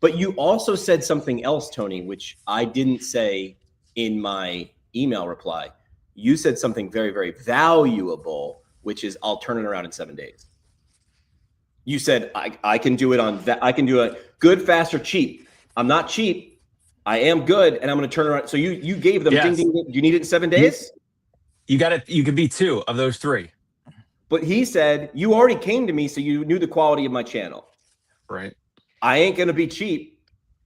A: But you also said something else, Tony, which I didn't say in my email reply. You said something very, very valuable, which is I'll turn it around in 7 days. You said I can do it on that. I can do it good, fast, or cheap. I'm not cheap. I am good, and I'm going to turn around. So you gave them
C: Yes.
A: ding, ding, ding. You need it in 7 days.
C: You got it. You could be 2 of those 3.
A: But he said you already came to me, so you knew the quality of my channel.
C: Right.
A: I ain't going to be cheap,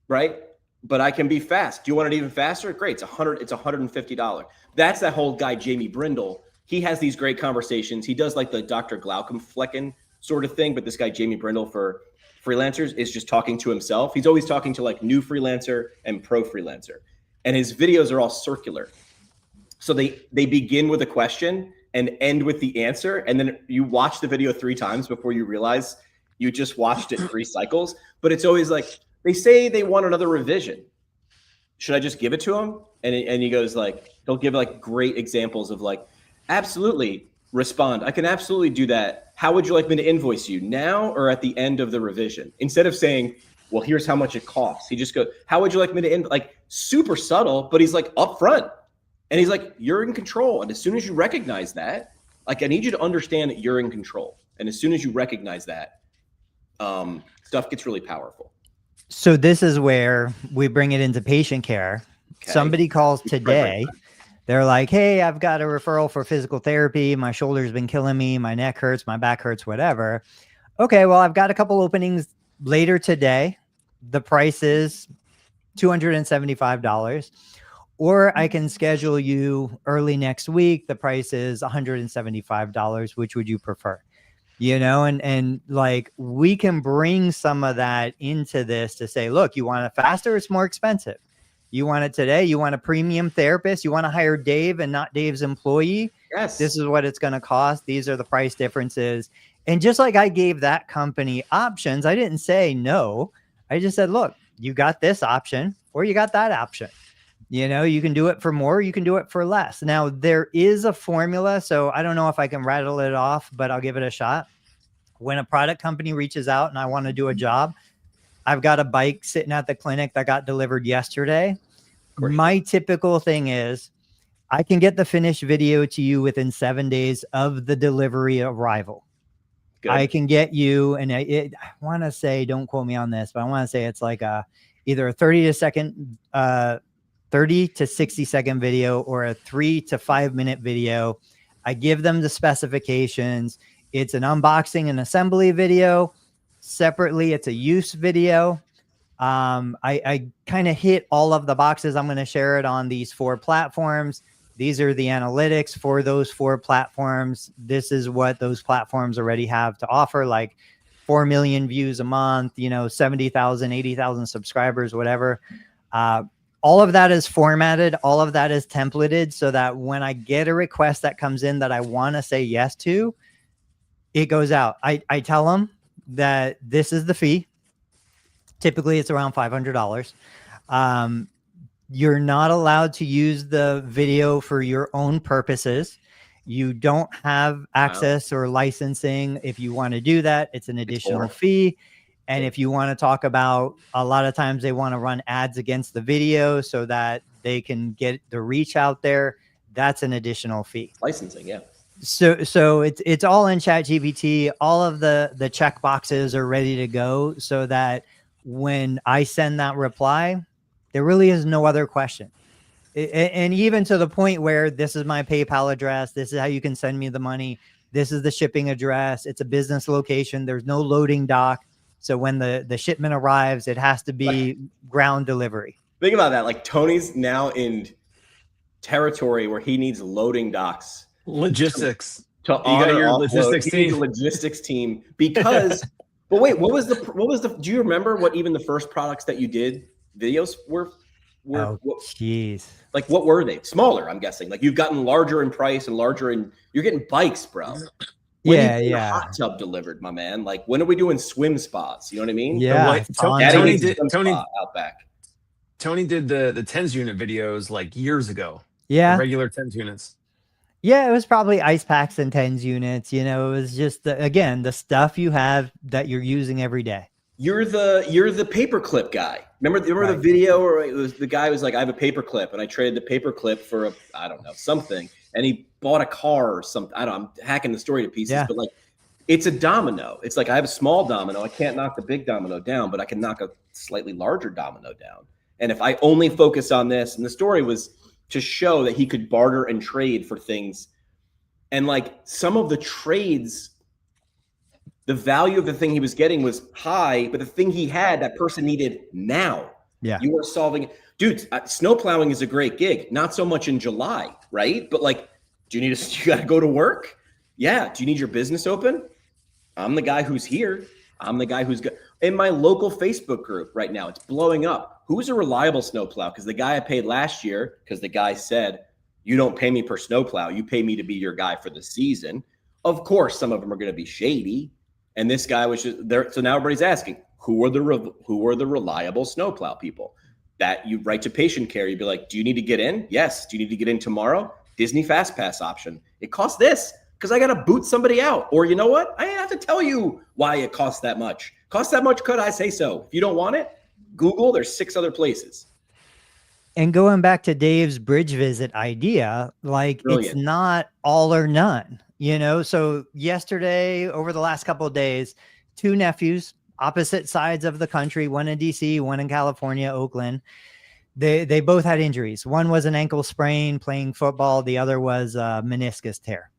A: right? But I can be fast. Do you want it even faster? Great. It's $150. That's that whole guy, Jamie Brindle. He has these great conversations. He does like the Dr. Glaucom Flecken sort of thing. But this guy, Jamie Brindle, for freelancers, is just talking to himself. He's always talking to like new freelancer and pro freelancer. And his videos are all circular. So they begin with a question and end with the answer. And then you watch the video 3 times before you realize you just watched it 3 cycles. But it's always like, they say they want another revision. Should I just give it to him? And he goes like, he'll give like great examples of like, absolutely respond. I can absolutely do that. How would you like me to invoice you, now or at the end of the revision? Instead of saying, well, here's how much it costs. He just goes, how would you like me to like super subtle, but he's like upfront. And he's like, you're in control. And as soon as you recognize that, like, I need you to understand that you're in control. And as soon as you recognize that, stuff gets really powerful.
B: So this is where we bring it into patient care.
A: Okay.
B: Somebody calls today. They're like, hey, I've got a referral for physical therapy. My shoulder's been killing me. My neck hurts. My back hurts, whatever. Okay, well, I've got a couple openings later today. The price is $275. Or I can schedule you early next week. The price is $175. Which would you prefer? You know, and like, we can bring some of that into this to say, look, you want it faster, it's more expensive. You want it today, you want a premium therapist, you want to hire Dave and not Dave's employee.
A: Yes.
B: This is what it's going to cost. These are the price differences. And just like I gave that company options, I didn't say no. I just said, look, you got this option or you got that option. You know, you can do it for more, you can do it for less. Now, there is a formula, so I don't know if I can rattle it off, but I'll give it a shot. When a product company reaches out and I want to do a job, I've got a bike sitting at the clinic that got delivered yesterday.
A: Great. My
B: My typical thing is I can get the finished video to you within 7 days of the delivery arrival.
A: Good.
B: I can get you, and I want to say, don't quote me on this, but I want to say it's like either a 30 to 60 second video or a 3 to 5 minute video. I give them the specifications. It's an unboxing and assembly video. Separately, it's a use video. I kind of hit all of the boxes. I'm going to share it on these 4 platforms. These are the analytics for those 4 platforms. This is what those platforms already have to offer, like 4 million views a month, 70,000, 80,000 subscribers, whatever. All of that is formatted. All of that is templated so that when I get a request that comes in that I want to say yes to, it goes out. I tell them that this is the fee. Typically, it's around $500. You're not allowed to use the video for your own purposes. You don't have access or licensing. If you want to do that, it's an additional fee. And if you want to talk about, a lot of times they want to run ads against the video so that they can get the reach out there. That's an additional fee.
A: Licensing, yeah.
B: So it's all in ChatGPT. All of the check boxes are ready to go so that when I send that reply, there really is no other question. And even to the point where this is my PayPal address, this is how you can send me the money, this is the shipping address, it's a business location, there's no loading dock. So when the shipment arrives, it has to be ground delivery.
A: Think about that. Like, Tony's now in territory where he needs loading docks.
C: Logistics.
A: To
C: You got your
A: offload.
C: logistics
A: He needs
C: team.
A: a logistics team because. But wait, what was the? Do you remember what even the first products that you did videos were?
B: Oh, jeez.
A: Like, what were they? Smaller, I'm guessing. Like, you've gotten larger in price and larger in. You're getting bikes, bro. When are you getting a hot tub delivered, my man. Like, when are we doing swim spas? You know what I mean?
B: Yeah.
C: Tony did the TENS unit videos like years ago.
B: Yeah.
C: The regular TENS units.
B: Yeah, it was probably ice packs and TENS units. It was just the stuff you have that you're using every day.
A: You're the paperclip guy. Remember the video where it was the guy was like, I have a paperclip and I traded the paperclip for something, and he bought a car or something. I'm hacking the story to pieces, but like, It's a domino. It's like I have a small domino. I can't knock the big domino down, but I can knock a slightly larger domino down. And if I only focus on this, and the story was to show that he could barter and trade for things. And like some of the trades, the value of the thing he was getting was high, but the thing he had, that person needed now.
B: Yeah.
A: You are solving, dude, snow plowing is a great gig. Not so much in July, right? But like, do you got to go to work? Yeah. Do you need your business open? I'm the guy who's here. I'm the guy who's in my local Facebook group right now. It's blowing up. Who's a reliable snowplow? Because the guy I paid last year, because the guy said, you don't pay me per snowplow. You pay me to be your guy for the season. Of course, some of them are going to be shady. And this guy was just there. So now everybody's asking, who are the reliable snowplow people that you write to patient care? You'd be like, do you need to get in? Yes. Do you need to get in tomorrow? Disney Fast Pass option. It costs this because I got to boot somebody out. Or you know what? I have to tell you why it costs that much. Costs that much, could I say so? If you don't want it, Google, there's 6 other places.
B: And going back to Dave's bridge visit idea, like
A: Brilliant.
B: It's not all or none, you know? So yesterday, over the last couple of days, 2 nephews, opposite sides of the country, one in DC, one in California, Oakland. They both had injuries. One was an ankle sprain playing football. The other was a meniscus tear.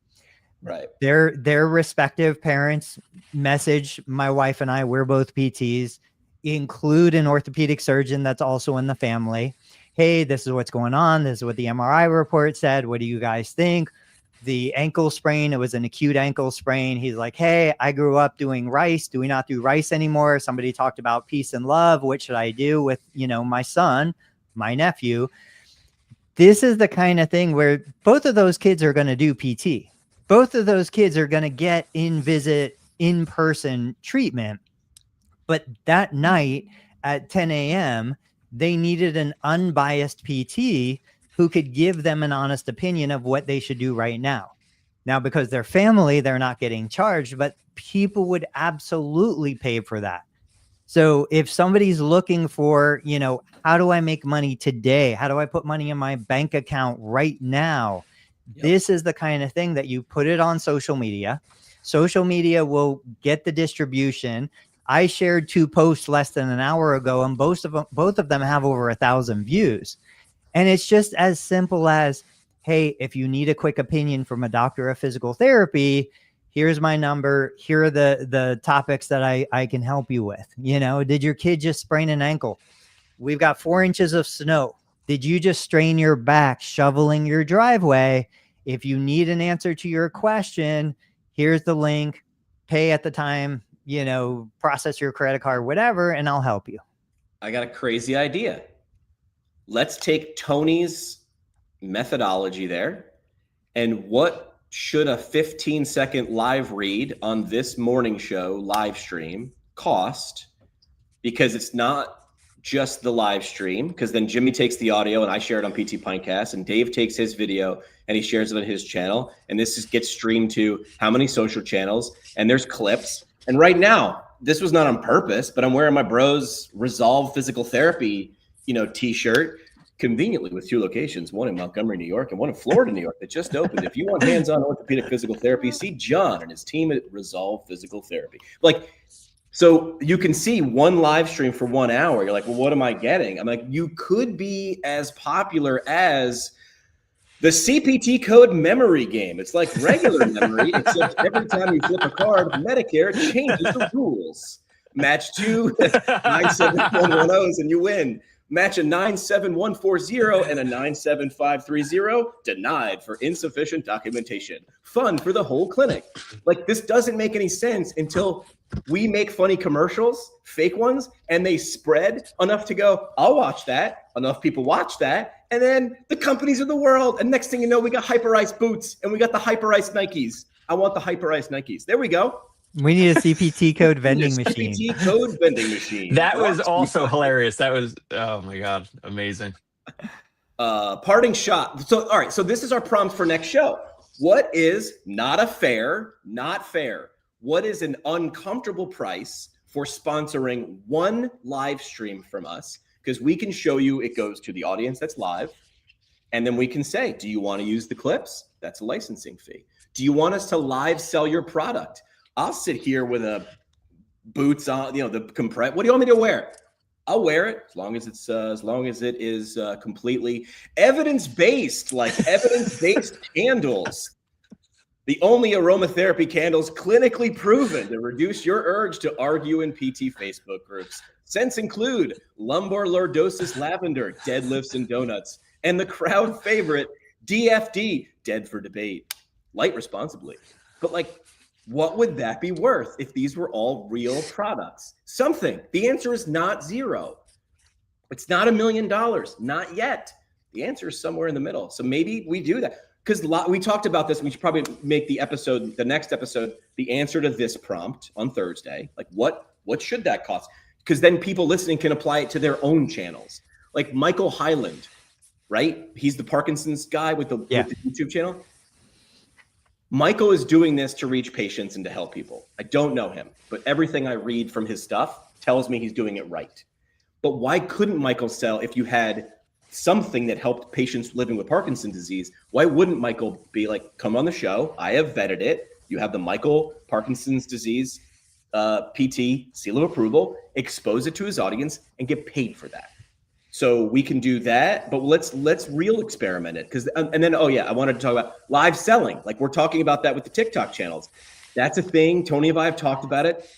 A: Right.
B: Their respective parents message my wife and I, we're both PTs, include an orthopedic surgeon that's also in the family. Hey, this is what's going on. This is what the MRI report said. What do you guys think? The ankle sprain, it was an acute ankle sprain. He's like, hey, I grew up doing rice. Do we not do rice anymore? Somebody talked about peace and love. What should I do with, my son, my nephew? This is the kind of thing where both of those kids are going to do PT. Both of those kids are going to get in-person treatment. But that night at 10 a.m., they needed an unbiased PT who could give them an honest opinion of what they should do right now. Now, because they're family, they're not getting charged, but people would absolutely pay for that. So if somebody's looking for, how do I make money today? How do I put money in my bank account right now? Yep. This is the kind of thing that you put it on social media. Social media will get the distribution. I shared 2 posts less than an hour ago, and both of them have over 1,000 views. And it's just as simple as, hey, if you need a quick opinion from a doctor of physical therapy, here's my number. Here are the topics that I can help you with. Did your kid just sprain an ankle? We've got 4 inches of snow. Did you just strain your back shoveling your driveway? If you need an answer to your question, here's the link. Pay at the time, process your credit card, whatever, and I'll help you.
A: I got a crazy idea. Let's take Tony's methodology there. And what should a 15-second live read on this morning show live stream cost? Because it's not just the live stream, because then Jimmy takes the audio and I share it on PT Pintcast, and Dave takes his video and he shares it on his channel. And this gets streamed to how many social channels, and there's clips. And right now, this was not on purpose, but I'm wearing my Bros Resolve Physical Therapy, t-shirt, conveniently with 2 locations, one in Montgomery, New York, and one in Florida, New York, that just opened. If you want hands-on orthopedic physical therapy, see John and his team at Resolve Physical Therapy. So you can see one live stream for 1 hour. You're like, well, what am I getting? I'm like, you could be as popular as the CPT code memory game. It's like regular memory, except every time you flip a card, Medicare changes the rules. Match 2 97110s and you win. Match a 97140 and a 97530, denied for insufficient documentation. Fun for the whole clinic. This doesn't make any sense until we make funny commercials, fake ones, and they spread enough to go, I'll watch that. Enough people watch that. And then the companies of the world. And next thing you know, we got Hyperice boots and we got the Hyperice Nikes. I want the Hyperice Nikes. There we go.
B: We need a CPT code vending machine.
A: CPT code vending machine.
C: That was also hilarious. That was, oh my God, amazing.
A: Parting shot. So, all right. So this is our prompt for next show. What is not fair? What is an uncomfortable price for sponsoring one live stream from us? Because we can show you it goes to the audience that's live. And then we can say, do you want to use the clips? That's a licensing fee. Do you want us to live sell your product? I'll sit here with a boots on, the compress. What do you want me to wear? I'll wear it as long as it is completely evidence-based, like evidence-based candles. The only aromatherapy candles clinically proven to reduce your urge to argue in PT Facebook groups. Scents include lumbar lordosis lavender, deadlifts and donuts, and the crowd favorite DFD, dead for debate. Light responsibly. But like, what would that be worth if these were all real products? Something. The answer is not zero. It's not $1 million. Not yet. The answer is somewhere in the middle. So maybe we do that. Because we talked about this. We should probably make the next episode, the answer to this prompt on Thursday. Like what should that cost? Because then people listening can apply it to their own channels. Like Michael Hyland, right? He's the Parkinson's guy with the YouTube channel. Michael is doing this to reach patients and to help people. I don't know him, but everything I read from his stuff tells me he's doing it right. But why couldn't Michael sell if you had something that helped patients living with Parkinson's disease? Why wouldn't Michael be like, come on the show, I have vetted it. You have the Michael Parkinson's disease PT seal of approval, expose it to his audience and get paid for that. So we can do that, but let's real experiment it. And then, I wanted to talk about live selling. Like we're talking about that with the TikTok channels. That's a thing. Tony and I have talked about it.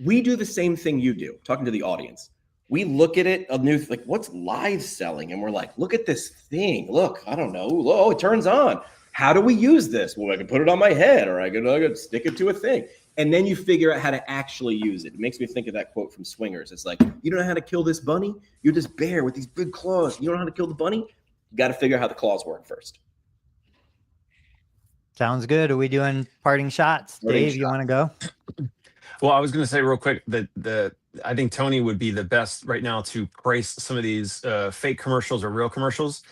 A: We do the same thing you do, talking to the audience. We look at it, like what's live selling? And we're like, look at this thing. Look, I don't know. Oh, it turns on. How do we use this? Well, I can put it on my head or I can stick it to a thing. And then you figure out how to actually use it. It makes me think of that quote from Swingers. It's like, you don't know how to kill this bunny? You're this bear with these big claws. You don't know how to kill the bunny? You got to figure out how the claws work first.
B: Sounds good. Are we doing parting shots? Dave, you want to go?
C: Well, I was going to say real quick that I think Tony would be the best right now to price some of these fake commercials or real commercials.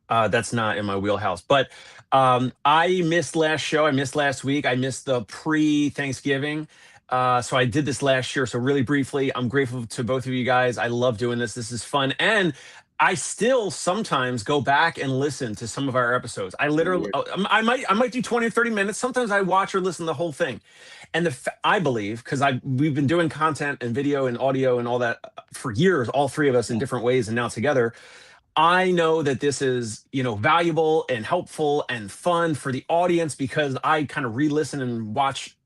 C: That's not in my wheelhouse. But I missed last show. I missed last week. I missed the pre-Thanksgiving. So I did this last year. So really briefly, I'm grateful to both of you guys. I love doing this. This is fun. And I still sometimes go back and listen to some of our episodes. I literally, I might do 20 or 30 minutes. Sometimes I watch or listen to the whole thing. And I believe, because we've been doing content and video and audio and all that for years, all three of us in different ways and now together. I know that this is, valuable and helpful and fun for the audience because I kind of re-listen and watch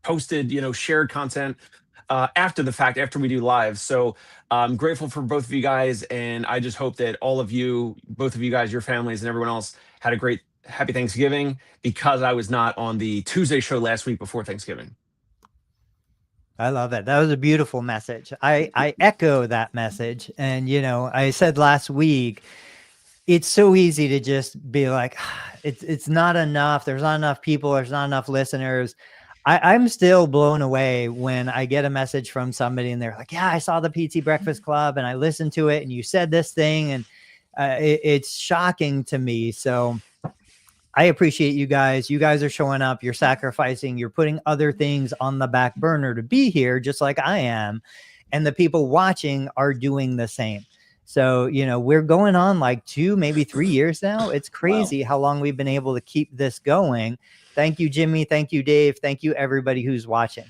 C: posted, shared content after the fact, after we do live. So I'm grateful for both of you guys. And I just hope that all of you, both of you guys, your families and everyone else had a great, happy Thanksgiving because I was not on the Tuesday show last week before Thanksgiving.
B: I love it. That was a beautiful message. I echo that message. And, I said last week, it's so easy to just be like, it's not enough. There's not enough people. There's not enough listeners. I'm still blown away when I get a message from somebody and they're like, yeah, I saw the PT Breakfast Club and I listened to it and you said this thing. And it's shocking to me. So I appreciate you guys. You guys are showing up. You're sacrificing. You're putting other things on the back burner to be here, just like I am. And the people watching are doing the same. So, we're going on like 2, maybe 3 years now. It's crazy how long we've been able to keep this going. Thank you, Jimmy. Thank you, Dave. Thank you, everybody who's watching.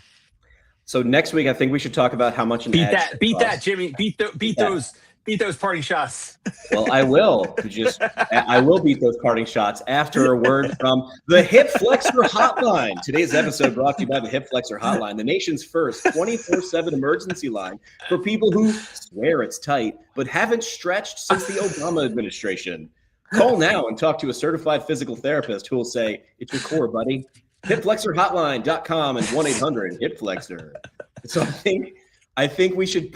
A: So next week, I think we should talk about how much
C: beat that, Jimmy. Beat those parting shots.
A: Well, I will. I will beat those parting shots after a word from the Hip Flexor Hotline. Today's episode brought to you by the Hip Flexor Hotline, the nation's first 24/7 emergency line for people who swear it's tight but haven't stretched since the Obama administration. Call now and talk to a certified physical therapist who will say, it's your core, buddy. HipFlexorHotline.com and 1-800-HIP-FLEXOR. So I think we should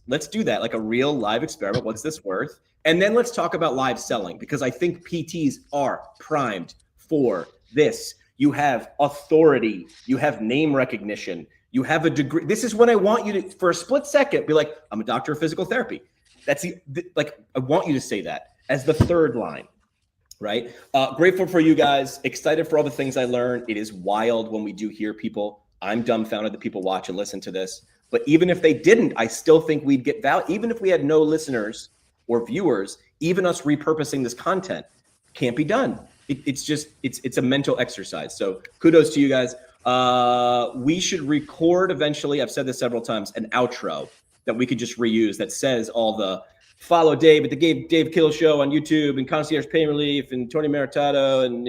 A: let's do that, like a real live experiment. What's this worth? And then let's talk about live selling because I think PTs are primed for this. You have authority, you have name recognition, you have a degree. This is when I want you to, for a split second, be like, I'm a doctor of physical therapy. That's I want you to say that as the third line, right? Grateful for you guys, excited for all the things I learned. It is wild when we do hear people. I'm dumbfounded that people watch and listen to this. But even if they didn't, I still think we'd get value. Even if we had no listeners or viewers, even us repurposing this content can't be done. It's a mental exercise. So kudos to you guys. We should record eventually. I've said this several times, an outro that we could just reuse that says all the follow Dave at the Dave Kittle Show on YouTube and Concierge Pain Relief and Tony Maritato. And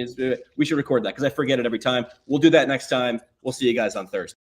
A: we should record that because I forget it every time. We'll do that next time. We'll see you guys on Thursday.